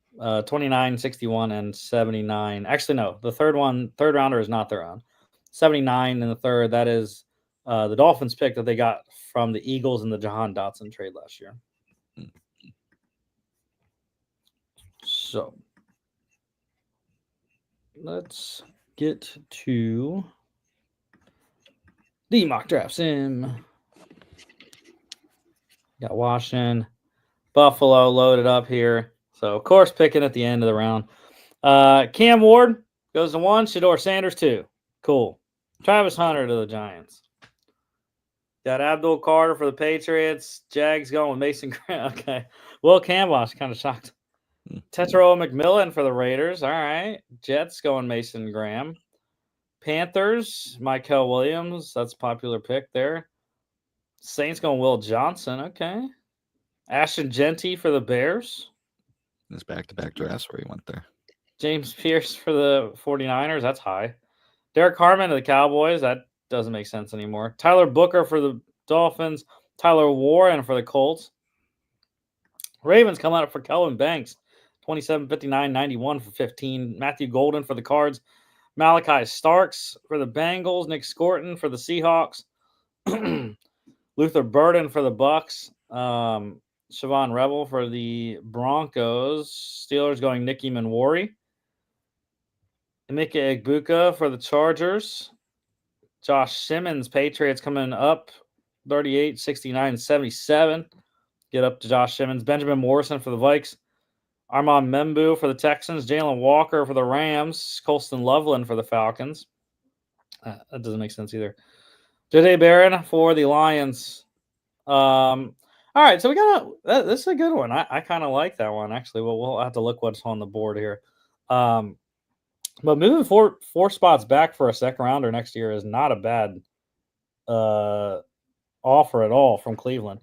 29, 61, and 79. Actually, no. The third rounder is not their own. 79 in the third. That is the Dolphins pick that they got from the Eagles in the Jahan Dotson trade last year. So let's get to the mock draft sim. Got Washington, Buffalo loaded up here. So, of course, picking at the end of the round. Cam Ward goes to 1, Shedeur Sanders 2. Cool. Travis Hunter to the Giants. Got Abdul Carter for the Patriots. Jags going with Mason Graham. Okay. Will Cambosh, kind of shocked. Tetero McMillan for the Raiders. All right. Jets going Mason Graham. Panthers, Michael Williams. That's a popular pick there. Saints going Will Johnson. Okay. Ashton Genty for the Bears.
His back-to-back drafts where he went there.
James Pierce for the 49ers. That's high. Derek Harmon to the Cowboys. That doesn't make sense anymore. Tyler Booker for the Dolphins. Tyler Warren for the Colts. Ravens come out for Kelvin Banks. 27, 59, 91 for 15. Matthew Golden for the Cards. Malachi Starks for the Bengals. Nick Scorton for the Seahawks. Luther Burden for the Bucks. Siobhan Rebel for the Broncos. Steelers going Nicky Manwari. Emeka Egbuka for the Chargers. Josh Simmons, Patriots coming up 38, 69, 77. Get up to Josh Simmons. Benjamin Morrison for the Vikes. Armand Membu for the Texans. Jalen Walker for the Rams. Colston Loveland for the Falcons. That doesn't make sense either. Jade Barron for the Lions. All right, so we got this is a good one. I kind of like that one, actually. We'll have to look what's on the board here. But moving 4 spots back for a second rounder next year is not a bad offer at all from Cleveland.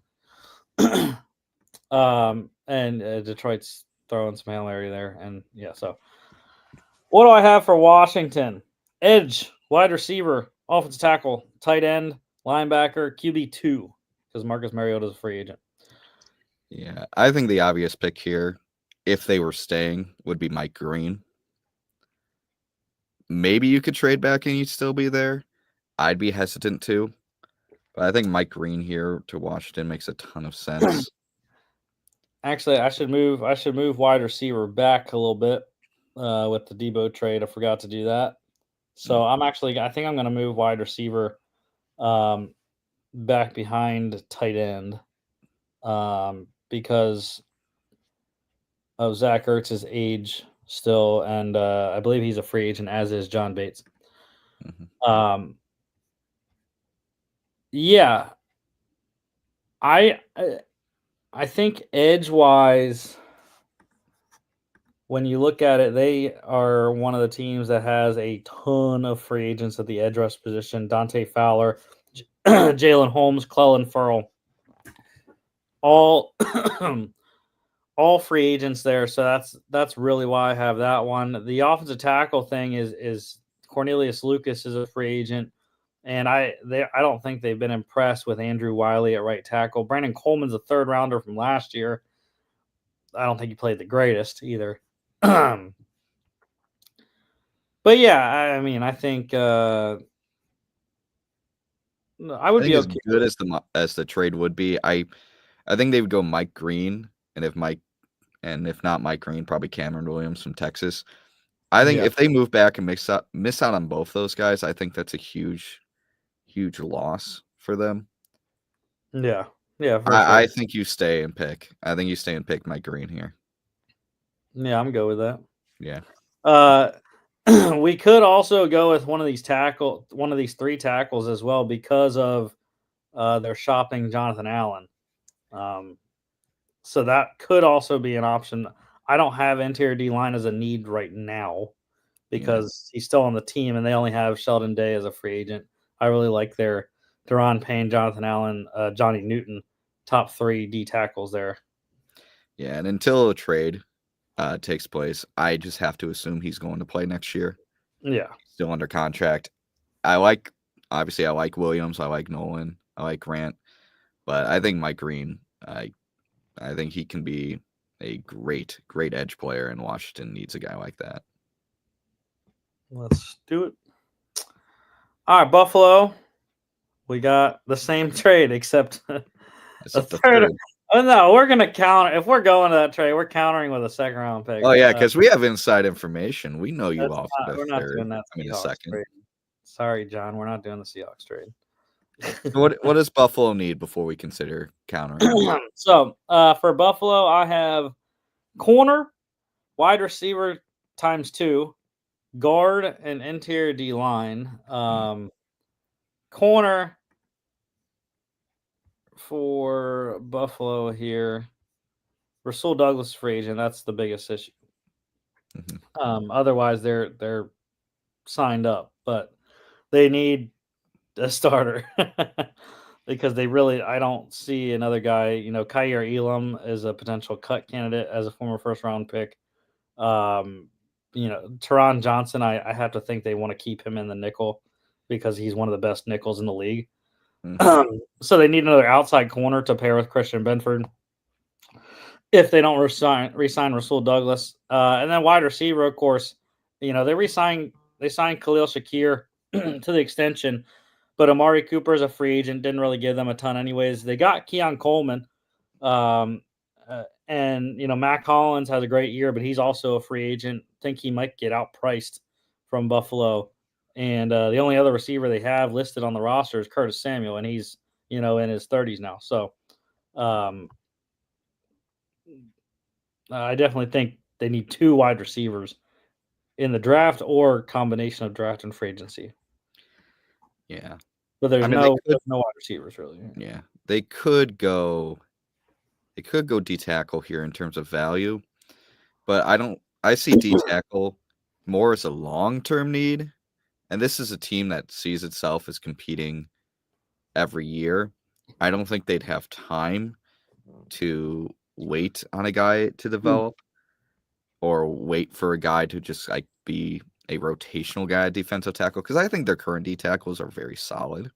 And Detroit's throwing some Hail Mary there. And yeah, so what do I have for Washington? Edge, wide receiver, offensive tackle, tight end, linebacker, QB2, because Marcus Mariota is a free agent.
Yeah, I think the obvious pick here, if they were staying, would be Mike Green. Maybe you could trade back and you'd still be there. I'd be hesitant to. But I think Mike Green here to Washington makes a ton of sense.
Actually, I should move wide receiver back a little bit with the Debo trade. I forgot to do that. So I think I'm going to move wide receiver back behind tight end because of Zach Ertz's age still, and I believe he's a free agent, as is John Bates. Mm-hmm. Yeah, I think edge-wise, when you look at it, they are one of the teams that has a ton of free agents at the edge rush position. Dante Fowler, Jalen Holmes, Clellan Ferrell, all free agents there. So that's really why I have that one. The offensive tackle thing is Cornelius Lucas is a free agent, and I don't think they've been impressed with Andrew Wiley at right tackle. Brandon Coleman's a third rounder from last year. I don't think he played the greatest either. But yeah, I mean, I think I would be okay.
As good as the trade would be, I think they would go Mike Green, and if not Mike Green, probably Cameron Williams from Texas. I think if they move back and miss out on both those guys, I think that's a huge loss for them.
Yeah. Yeah, for
sure. I
think
you stay and pick. I think you stay and pick Mike Green here.
Yeah, I'm good with that.
Yeah.
We could also go with one of these 3 tackles as well because of their shopping Jonathan Allen. So that could also be an option. I don't have interior D line as a need right now, because he's still on the team, and they only have Sheldon Day as a free agent. I really like their Deron Payne, Jonathan Allen, Johnny Newton, top 3 D tackles there.
Yeah, and until a trade takes place, I just have to assume he's going to play next year.
Yeah.
Still under contract. I like Williams, I like Nolan, I like Grant, but I think Mike Green, I think he can be a great edge player, and Washington needs a guy like that.
Let's do it. All right, Buffalo. We got the same trade except a third. Oh no, we're gonna counter. If we're going to that trade, we're countering with a 2nd-round pick.
Oh yeah, because we have inside information. We know you offered
we're not doing that.
a second.
Trade. Sorry, John, we're not doing the Seahawks trade.
What does Buffalo need before we consider countering?
So for Buffalo, I have corner, wide receiver ×2, guard, and interior D line. Corner for Buffalo here. Rasul Douglas free agent. That's the biggest issue. Otherwise, they're signed up, but they need a starter because they really. I don't see another guy. You know, Kyer Elam is a potential cut candidate as a former 1st-round pick. You know, Teron Johnson. I have to think they want to keep him in the nickel because he's one of the best nickels in the league. So they need another outside corner to pair with Christian Benford if they don't re-sign Rasul Douglas. And then wide receiver, of course, you know, they signed Khalil Shakir to the extension, but Amari Cooper is a free agent, didn't really give them a ton anyways. They got Keon Coleman, and, you know, Mac Hollins has a great year, but he's also a free agent. Think he might get outpriced from Buffalo. And the only other receiver they have listed on the roster is Curtis Samuel, and he's, you know, in his 30s now. So I definitely think they need 2 wide receivers in the draft or combination of draft and free agency.
Yeah.
But there's no wide receivers really.
Yeah. They could go D tackle here in terms of value, but I see D tackle more as a long-term need. And this is a team that sees itself as competing every year. I don't think they'd have time to wait on a guy to develop or wait for a guy to just like be a rotational guy at defensive tackle, because I think their current D tackles are very solid.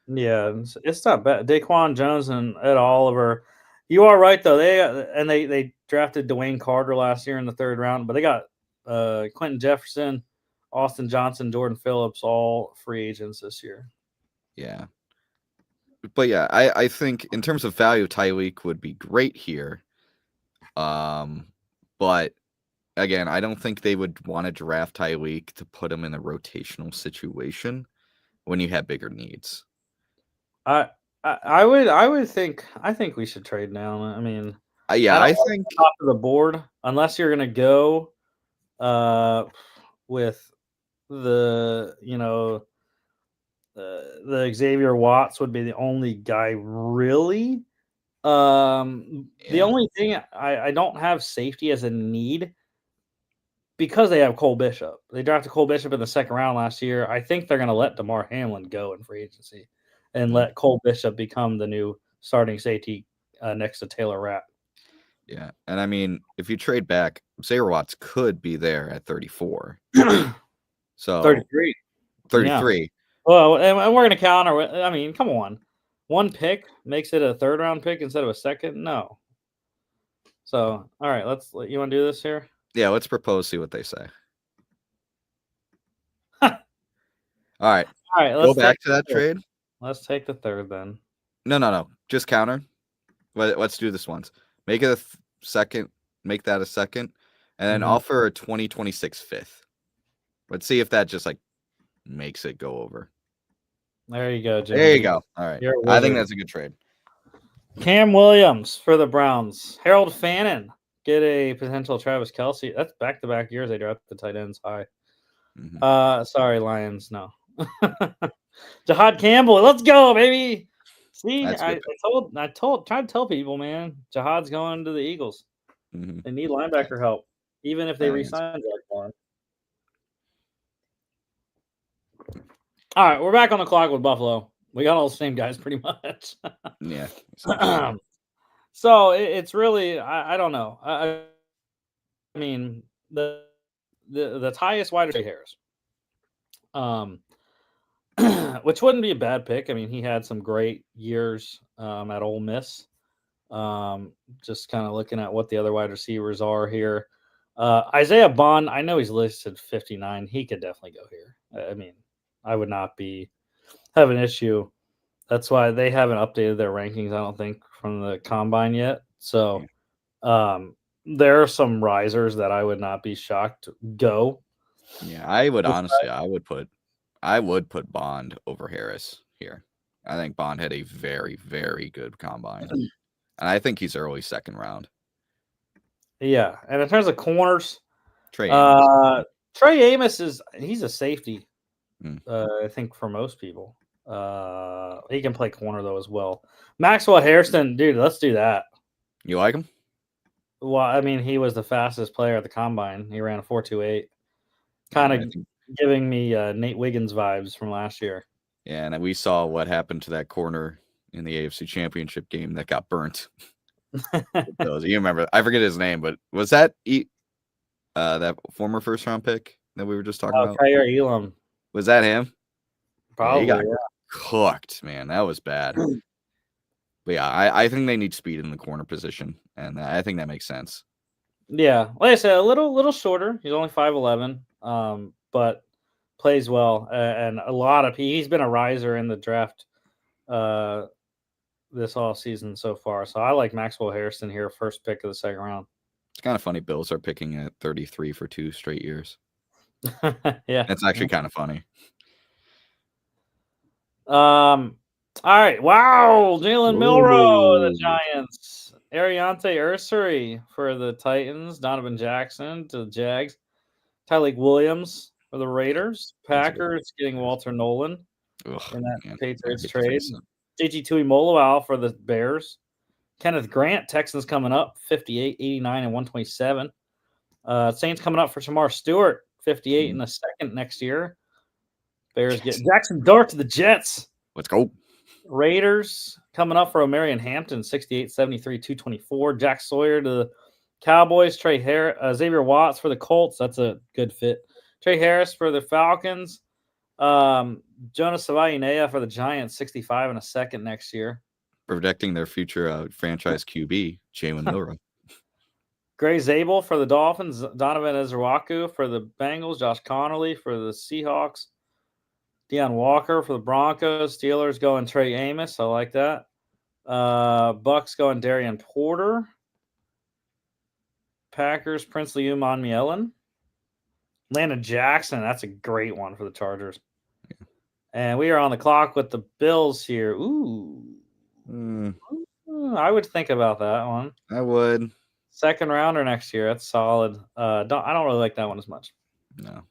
Yeah, it's not bad. Daquan Jones and Ed Oliver. You are right though. They drafted Dwayne Carter last year in the 3rd round, but they got Quentin Jefferson, Austin Johnson, Jordan Phillips, all free agents this year.
Yeah. But yeah, I think in terms of value, Tyreek would be great here. But again, I don't think they would want to draft Tyreek to put him in a rotational situation when you have bigger needs.
I think we should trade now. I mean,
I think
top of the board, unless you're gonna go with the, you know, the Xavier Watts would be the only guy really. The only thing I don't have safety as a need because they have Cole Bishop. They drafted Cole Bishop in the 2nd round last year. I think they're going to let DeMar Hamlin go in free agency and let Cole Bishop become the new starting safety next to Taylor Rapp.
Yeah, and I mean, if you trade back, Xavier Watts could be there at 34. So
33.
33.
Yeah. Well, and we're going to counter. I mean, come on. 1 pick makes it a 3rd-round pick instead of a 2nd? No. So, all right, you want to do this here?
Yeah, let's propose, see what they say. All right.
Let's
go back to that trade.
Let's take the 3rd then.
No. Just counter. Let's do this once. Make it a 2nd. Make that a 2nd, and then offer a 2026 5th. Let's see if that just like makes it go over.
There you go, Jimmy.
There you go. All right. I think that's a good trade. Cam
Williams for the Browns. Harold Fannin get a potential Travis Kelce. That's back-to-back years they drafted the tight ends high. Sorry, Lions. No. Jahad Campbell. Let's go, baby. See, I tried to tell people, man. Jahad's going to the Eagles. They need linebacker help, even if they re-sign Jack Warren. All right, we're back on the clock with Buffalo. We got all the same guys pretty much.
Yeah, essentially.
So it's really I don't know. I mean the highest wide receiver Harris, um, which wouldn't be a bad pick. I mean, he had some great years at Ole Miss. Um, just kind of looking at what the other wide receivers are here. Isaiah Bond, I know he's listed 59. He could definitely go here. I mean, I would not have an issue. That's why they haven't updated their rankings, I don't think, from the combine yet. So there are some risers that I would not be shocked to go.
Yeah, I would honestly, I would put Bond over Harris here. I think Bond had a very, very good combine, and I think he's early second round.
Yeah, and in terms of corners,
Trey Amos.
Trey Amos he's a safety.
Mm.
I think for most people, he can play corner though as well. Maxwell Hairston, dude, let's do that.
You like him?
Well, I mean, he was the fastest player at the combine. He ran a 4.28, kind of giving me Nate Wiggins vibes from last year.
Yeah, and we saw what happened to that corner in the AFC Championship game that got burnt. You remember? I forget his name, but was that that former first round pick that we were just talking about?
Kyer Elam.
Was that him?
Probably.
Yeah, he got cooked, man. That was bad. But yeah, I think they need speed in the corner position, and I think that makes sense.
Yeah, like I said, a little shorter. He's only 5'11", but plays well, and a lot of he's been a riser in the draft this all season so far. So I like Maxwell Hairston here, first pick of the second round.
It's kind of funny. Bills are picking at 33 for 2 straight years.
Yeah,
it's actually kind of funny.
All right. Wow. Jalen Milroe, the Giants. Ariante Ursary for the Titans. Donovan Jackson to the Jags. Tyleik Williams for the Raiders. Packers getting Walter Nolan in that Patriots trade. JT Tuimoloau for the Bears. Kenneth Grant, Texans coming up, 58, 89, and 127. Saints coming up for Shamar Stewart, 58 in the second next year. Bears get Jackson Dart to the Jets.
Let's go.
Raiders coming up for Omarion Hampton, 68, 73, 224. Jack Sawyer to the Cowboys. Xavier Watts for the Colts. That's a good fit. Trey Harris for the Falcons. Jonas Savaiinea for the Giants, 65 in a second next year.
Protecting their future franchise QB, Jalen Milroe.
Gray Zabel for the Dolphins. Donovan Ezrawaku for the Bengals. Josh Connolly for the Seahawks. Deion Walker for the Broncos. Steelers going Trey Amos. I like that. Bucks going Darian Porter. Packers, Princely Umanmielen. Landon Jackson. That's a great one for the Chargers. Yeah. And we are on the clock with the Bills here. Ooh. I would think about that one.
I would.
Second rounder next year. That's solid. I don't really like that one as much.
No.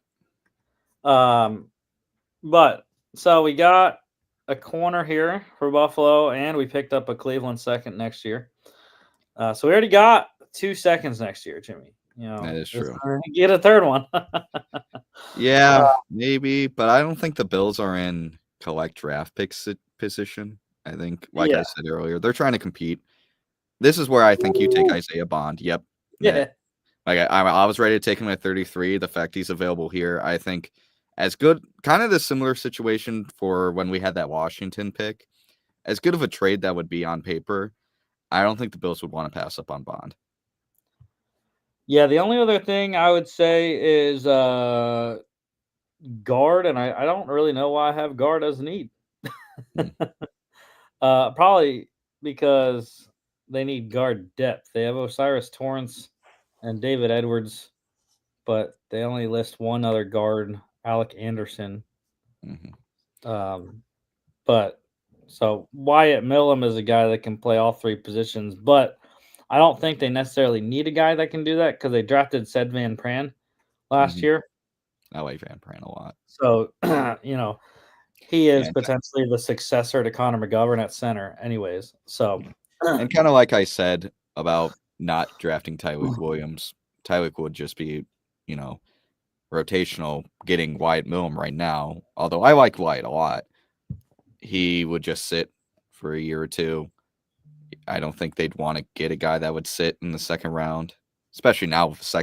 But so we got a corner here for Buffalo, and we picked up a Cleveland second next year. So we already got 2 seconds next year, Jimmy.
That is true.
Get a third one.
Yeah, maybe, but I don't think the Bills are in collect draft picks position. I think, like I said earlier, they're trying to compete. This is where I think you take Isaiah Bond. Yep.
Yeah.
I was ready to take him at 33. The fact he's available here, I think, as good, kind of the similar situation for when we had that Washington pick. As good of a trade that would be on paper, I don't think the Bills would want to pass up on Bond.
Yeah, the only other thing I would say is guard, and I don't really know why I have guard as a need. Probably because they need guard depth. They have Osiris Torrance and David Edwards, but they only list one other guard, Alec Anderson. But so Wyatt Millam is a guy that can play all three positions, but I don't think they necessarily need a guy that can do that because they drafted Sed Van Pran last year.
I like Van Pran a lot.
So, he is potentially the successor to Connor McGovern at center anyways. So,
and kind of like I said about not drafting Tyleik Williams, Tyleik would just be, rotational getting Wyatt Millam right now. Although I like Wyatt a lot, he would just sit for a year or two. I don't think they'd want to get a guy that would sit in the second round, especially now with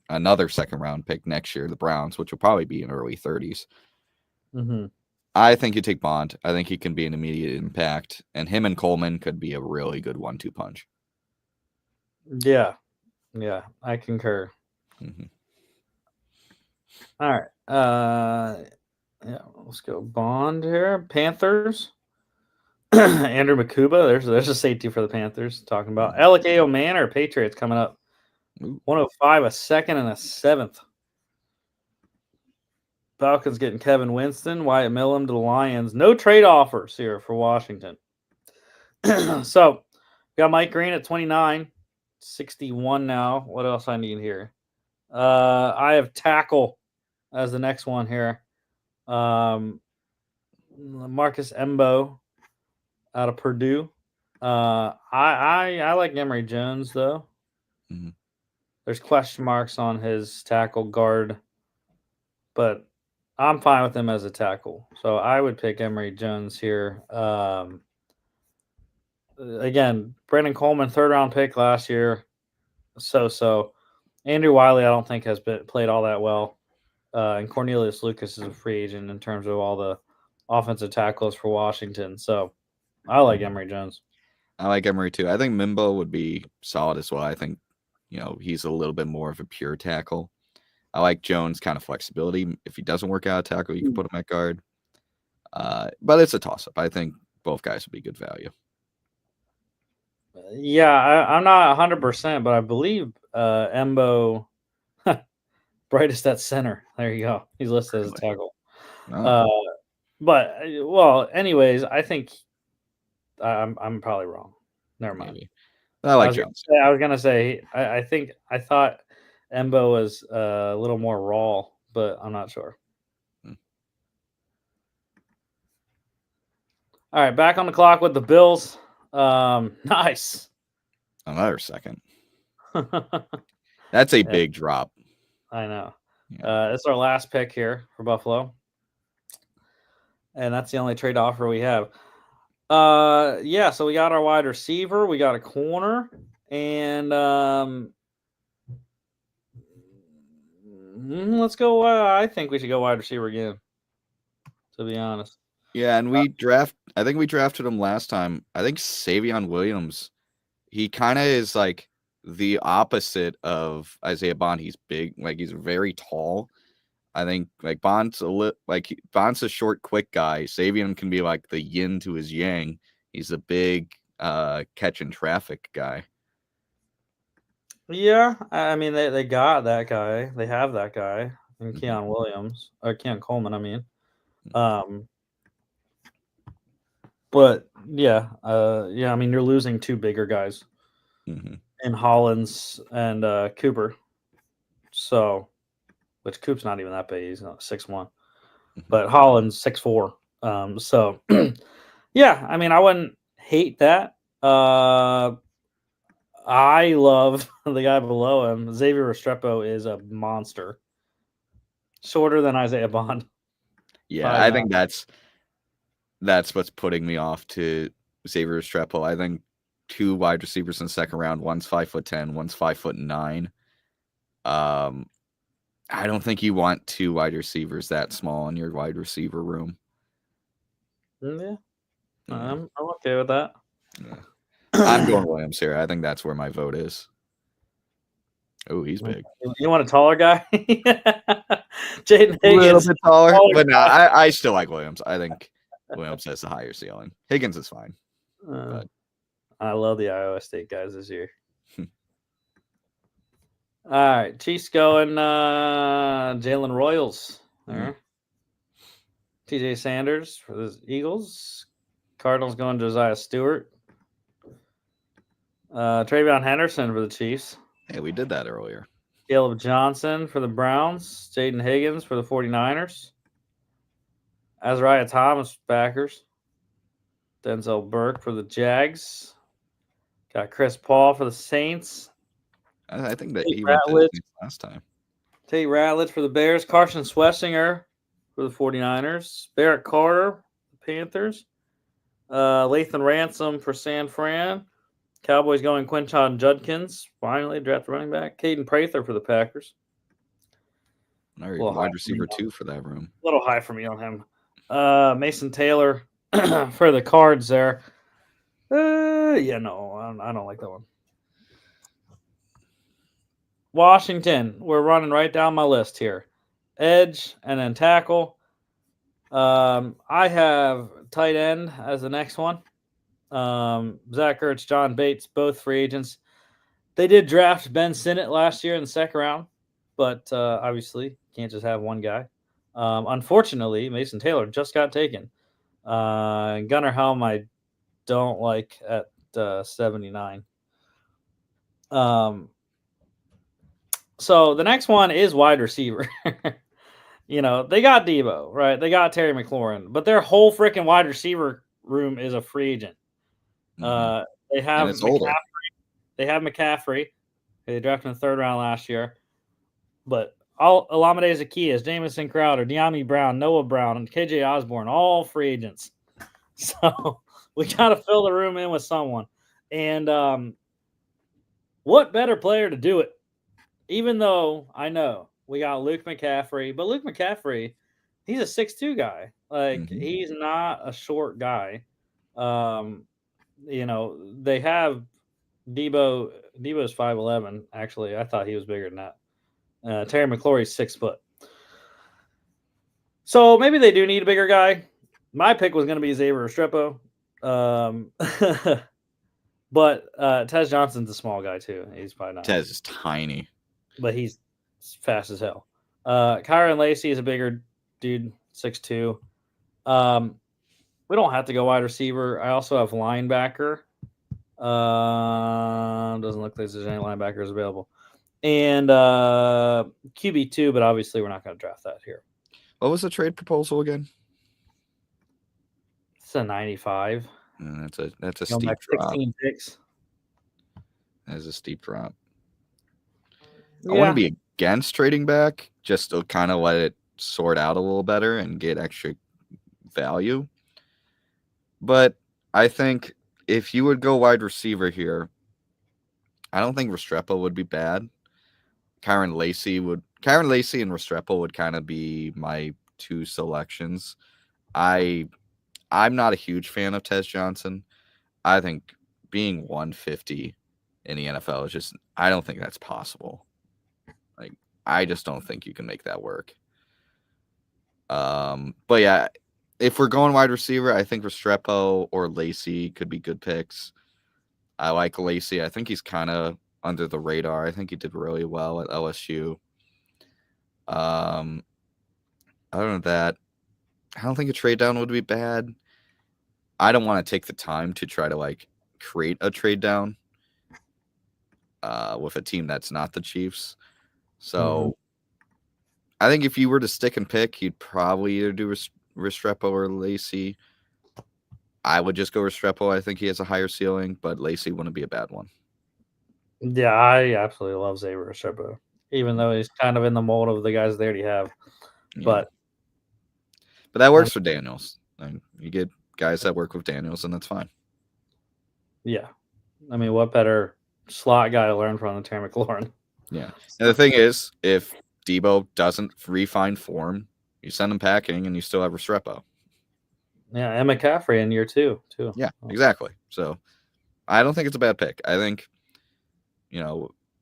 another second round pick next year, the Browns, which will probably be in early 30s.
Mm-hmm.
I think you take Bond. I think he can be an immediate impact, and him and Coleman could be a really good 1-2 punch.
Yeah, I concur.
Mm-hmm.
All right, yeah, let's go Bond here. Panthers. Andrew Makuba. There's a safety for the Panthers. Talking about Alec A. Manor, Patriots coming up.
Ooh.
105, a second and a seventh. Falcons getting Kevin Winston, Wyatt Millam to the Lions. No trade offers here for Washington. So, got Mike Green at 29, 61 now. What else I need here? I have tackle as the next one here. Marcus Embo out of Purdue. I like Emory Jones though.
Mm-hmm.
There's question marks on his tackle guard, but I'm fine with him as a tackle. So I would pick Emory Jones here. Again, Brandon Coleman, third round pick last year. So. Andrew Wiley, I don't think has played all that well. And Cornelius Lucas is a free agent in terms of all the offensive tackles for Washington. So I like Emory Jones.
I like Emory too. I think Mimbo would be solid as well. I think, he's a little bit more of a pure tackle. I like Jones' kind of flexibility. If he doesn't work out a tackle, you can put him at guard. But it's a toss-up. I think both guys would be good value.
Yeah, I'm not 100%, but I believe Embo brightest at center. There you go. He's listed as a tackle. But anyways, I think I'm probably wrong. Never mind.
Maybe. I like Jones.
I was gonna say I thought Embo was a little more raw, but I'm not sure. All right, back on the clock with the Bills. Nice.
Another second. That's a big drop.
I know. Yeah. It's our last pick here for Buffalo. And that's the only trade offer we have. Yeah, so we got our wide receiver, we got a corner, and let's go. I think we should go wide receiver again, to be honest.
Yeah, and I think we drafted him last time. I think Savion Williams, he kind of is like the opposite of Isaiah Bond. He's big, like he's very tall. I think like Bond's a short, quick guy. Savion can be like the yin to his yang. He's a big catching traffic guy.
Yeah, I mean they got that guy. They have that guy in Keon Williams or Keon Coleman. I mean, but yeah. I mean you're losing two bigger guys in Hollins and Cooper. So, which Coop's not even that big. He's not 6'1", but Hollins 6'4". So, yeah. I mean I wouldn't hate that. I love the guy below him. Xavier Restrepo is a monster. Shorter than Isaiah Bond.
Yeah, I think that's what's putting me off to Xavier Restrepo. I think two wide receivers in the second round. One's 5'10", one's 5'9". I don't think you want two wide receivers that small in your wide receiver room.
Yeah. I'm okay with that.
Yeah. I'm going Williams here. I think that's where my vote is. Oh, he's big.
You want a taller guy? Jaden Higgins.
A little bit taller, but no, I still like Williams. I think Williams has a higher ceiling. Higgins is fine. But
I love the Iowa State guys this year. All right, Chiefs going Jalen Royals. TJ Sanders for the Eagles. Cardinals going Josiah Stewart. Travion Henderson for the Chiefs.
Hey, we did that earlier.
Caleb Johnson for the Browns. Jaden Higgins for the 49ers. Azariah Thomas, Packers. Denzel Burke for the Jags. Got Chris Paul for the Saints.
I think that he went to the Saints last time.
Tate Ratledge for the Bears. Carson Swessinger for the 49ers. Barrett Carter, the Panthers. Lathan Ransom for San Fran. Cowboys going Quinton Judkins. Finally, draft running back. Caden Prather for the Packers.
Wide receiver 2 for that room.
A little high for me on him. Mason Taylor for the Cards there. No, I don't like that one. Washington, we're running right down my list here. Edge and then tackle. I have tight end as the next one. Zach Ertz, John Bates, both free agents. They did draft Ben Sinnott last year in the second round, but obviously can't just have one guy. Unfortunately, Mason Taylor just got taken. Gunnar Helm, I don't like at 79. So the next one is wide receiver. They got Debo, right? They got Terry McLaurin, but their whole freaking wide receiver room is a free agent.
Mm-hmm.
They have
McCaffrey. Older.
They have McCaffrey. They drafted in the third round last year. But Olamide Zaccheaus, Jamison Crowder, De'Ami Brown, Noah Brown, and KJ Osborne, all free agents. So we got to fill the room in with someone. And what better player to do it? Even though I know we got Luke McCaffrey, but Luke McCaffrey, he's a 6'2" guy. He's not a short guy. They have Debo. Debo's 5'11". Actually, I thought he was bigger than that. Terry McLaurin's 6 foot. So maybe they do need a bigger guy. My pick was going to be Xavier Restrepo. But Tez Johnson's a small guy too. He's probably not.
Tez is tiny.
But he's fast as hell. Kyron Lacey is a bigger dude, 6'2". We don't have to go wide receiver. I also have linebacker. Doesn't look like there's any linebackers available. And QB2, but obviously we're not going to draft that here.
What was the trade proposal again?
It's a 95.
That's a steep drop.
16 picks.
That's a steep drop. Yeah. I want to be against trading back just to kind of let it sort out a little better and get extra value. But I think if you would go wide receiver here, I don't think Restrepo would be bad. Kyron Lacey and Restrepo would kind of be my two selections. I'm not a huge fan of Tez Johnson. I think being 150 in the NFL is just, I don't think that's possible. I just don't think you can make that work. But yeah, if we're going wide receiver, I think Restrepo or Lacey could be good picks. I like Lacey. I think he's kind of under the radar. I think he did really well at LSU. Other than that, I don't think a trade down would be bad. I don't want to take the time to try to create a trade down with a team that's not the Chiefs. So I think if you were to stick and pick, you'd probably either do Restrepo or Lacey. I would just go Restrepo. I think he has a higher ceiling, but Lacey wouldn't be a bad one.
Yeah, I absolutely love Xavier Restrepo, even though he's kind of in the mold of the guys they already have. Yeah. But
that works for Daniels. You get guys that work with Daniels, and that's fine.
Yeah. I mean, what better slot guy to learn from than Terry McLaurin?
Yeah. And the thing is, if Debo doesn't refine form, you send him packing, and you still have Restrepo.
Yeah, and McCaffrey in year 2, too.
Yeah, exactly. So I don't think it's a bad pick. I think,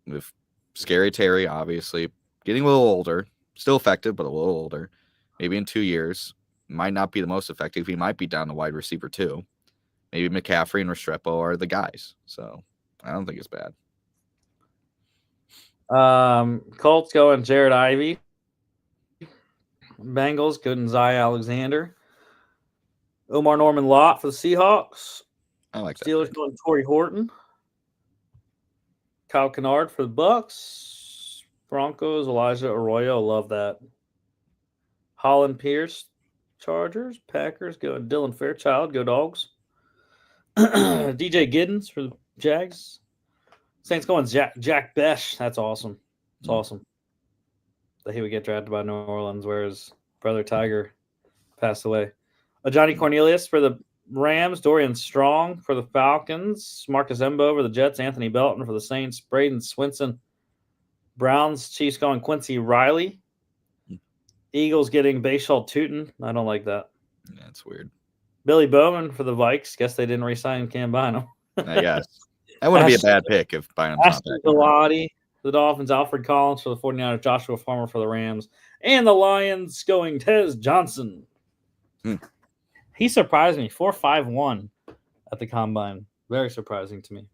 with Scary Terry, obviously, getting a little older, still effective, but a little older, maybe in 2 years, might not be the most effective. He might be down to wide receiver too. Maybe McCaffrey and Restrepo are the guys. So I don't think it's bad.
Colts going Jared Ivey. Bengals going Zay Alexander. Omar Norman Lott for the Seahawks.
I like that.
Steelers going Torrey Horton. Kyle Kennard for the Bucks. Broncos, Elijah Arroyo. Love that. Holland Pierce, Chargers. Packers going Dylan Fairchild. Go Dogs. DJ Giddens for the Jags. Saints going Jack Besh. That's awesome. It's awesome. that he would get drafted by New Orleans, where his brother Tiger passed away. Johnny Cornelius for the Rams, Dorian Strong for the Falcons, Marcus Embo for the Jets, Anthony Belton for the Saints, Braden Swinson, Browns, Chiefs going Quincy Riley, Eagles getting Bashal Tootin. I don't like that.
That's weird.
Billy Bowman for the Vikes. Guess they didn't re-sign Cam Bynum.
I guess. That wouldn't be a bad pick if Bynum's not
Ashton
back.
Galati for the Dolphins, Alfred Collins for the 49ers, Joshua Farmer for the Rams, and the Lions going Tez Johnson. He surprised me. 4.51 at the combine. Very surprising to me.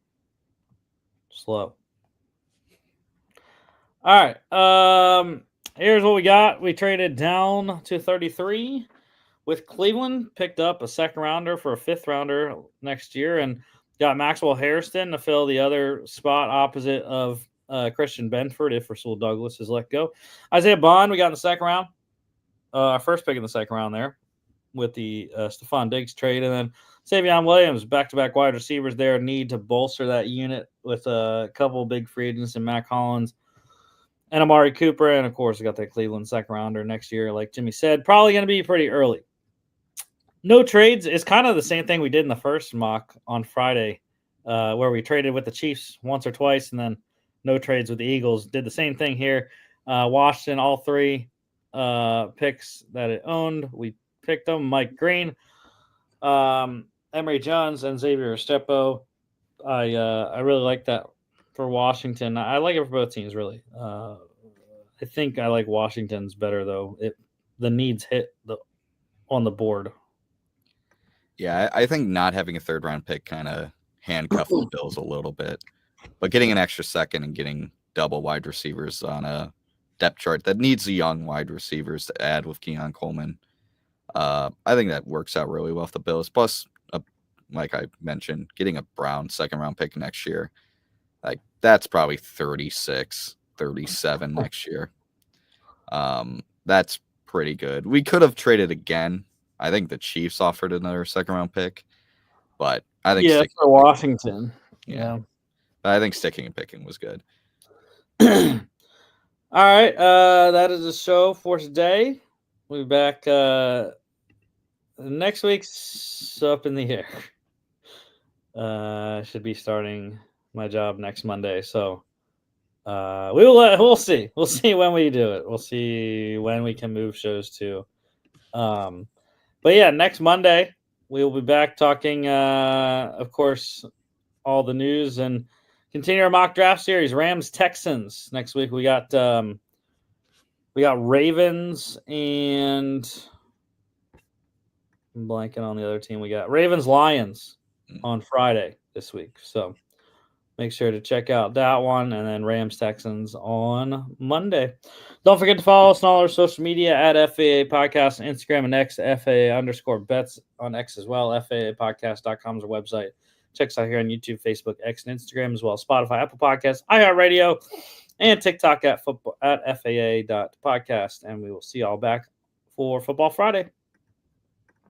Slow. All right. Here's what we got. We traded down to 33 with Cleveland. Picked up a second rounder for a fifth rounder next year and got Maxwell Hairston to fill the other spot opposite of Christian Benford if Rasul Douglas is let go. Isaiah Bond we got in the second round. Our first pick in the second round there with the Stephon Diggs trade. And then Savion Williams, back-to-back wide receivers there, need to bolster that unit with a couple big free agents in Mac Hollins and Amari Cooper. And, of course, we got that Cleveland second-rounder next year, like Jimmy said. Probably going to be pretty early. No trades is kind of the same thing we did in the first mock on Friday where we traded with the Chiefs once or twice and then no trades with the Eagles. Did the same thing here. Washington, all three picks that it owned. We picked them. Mike Green, Emory Jones, and Xavier Estepo. I really like that for Washington. I like it for both teams, really. I think I like Washington's better, though. The needs hit on the board.
Yeah, I think not having a third-round pick kind of handcuffed the Bills a little bit. But getting an extra second and getting double wide receivers on a depth chart that needs the young wide receivers to add with Keon Coleman, I think that works out really well for the Bills. Plus, like I mentioned, getting a Brown second-round pick next year, like that's probably 36, 37 next year. That's pretty good. We could have traded again. I think the Chiefs offered another second-round pick, but I think
for Washington.
Yeah. I think sticking and picking was good.
All right. That is the show for today. We'll be back next week's up in the air. Should be starting my job next Monday. So we'll see. We'll see when we do it. We'll see when we can move shows to. But yeah, next Monday we will be back talking, of course, all the news and continue our mock draft series. Rams Texans next week. We got Ravens and I'm blanking on the other team. We got Ravens Lions on Friday this week. So make sure to check out that one, and then Rams Texans on Monday. Don't forget to follow us on all our social media at FAA Podcast on Instagram and X, FAA_bets on X as well. FAApodcast.com is our website. Check us out here on YouTube, Facebook, X, and Instagram as well. Spotify, Apple Podcasts, iHeartRadio, and TikTok at FAA.podcast. And we will see y'all back for Football Friday.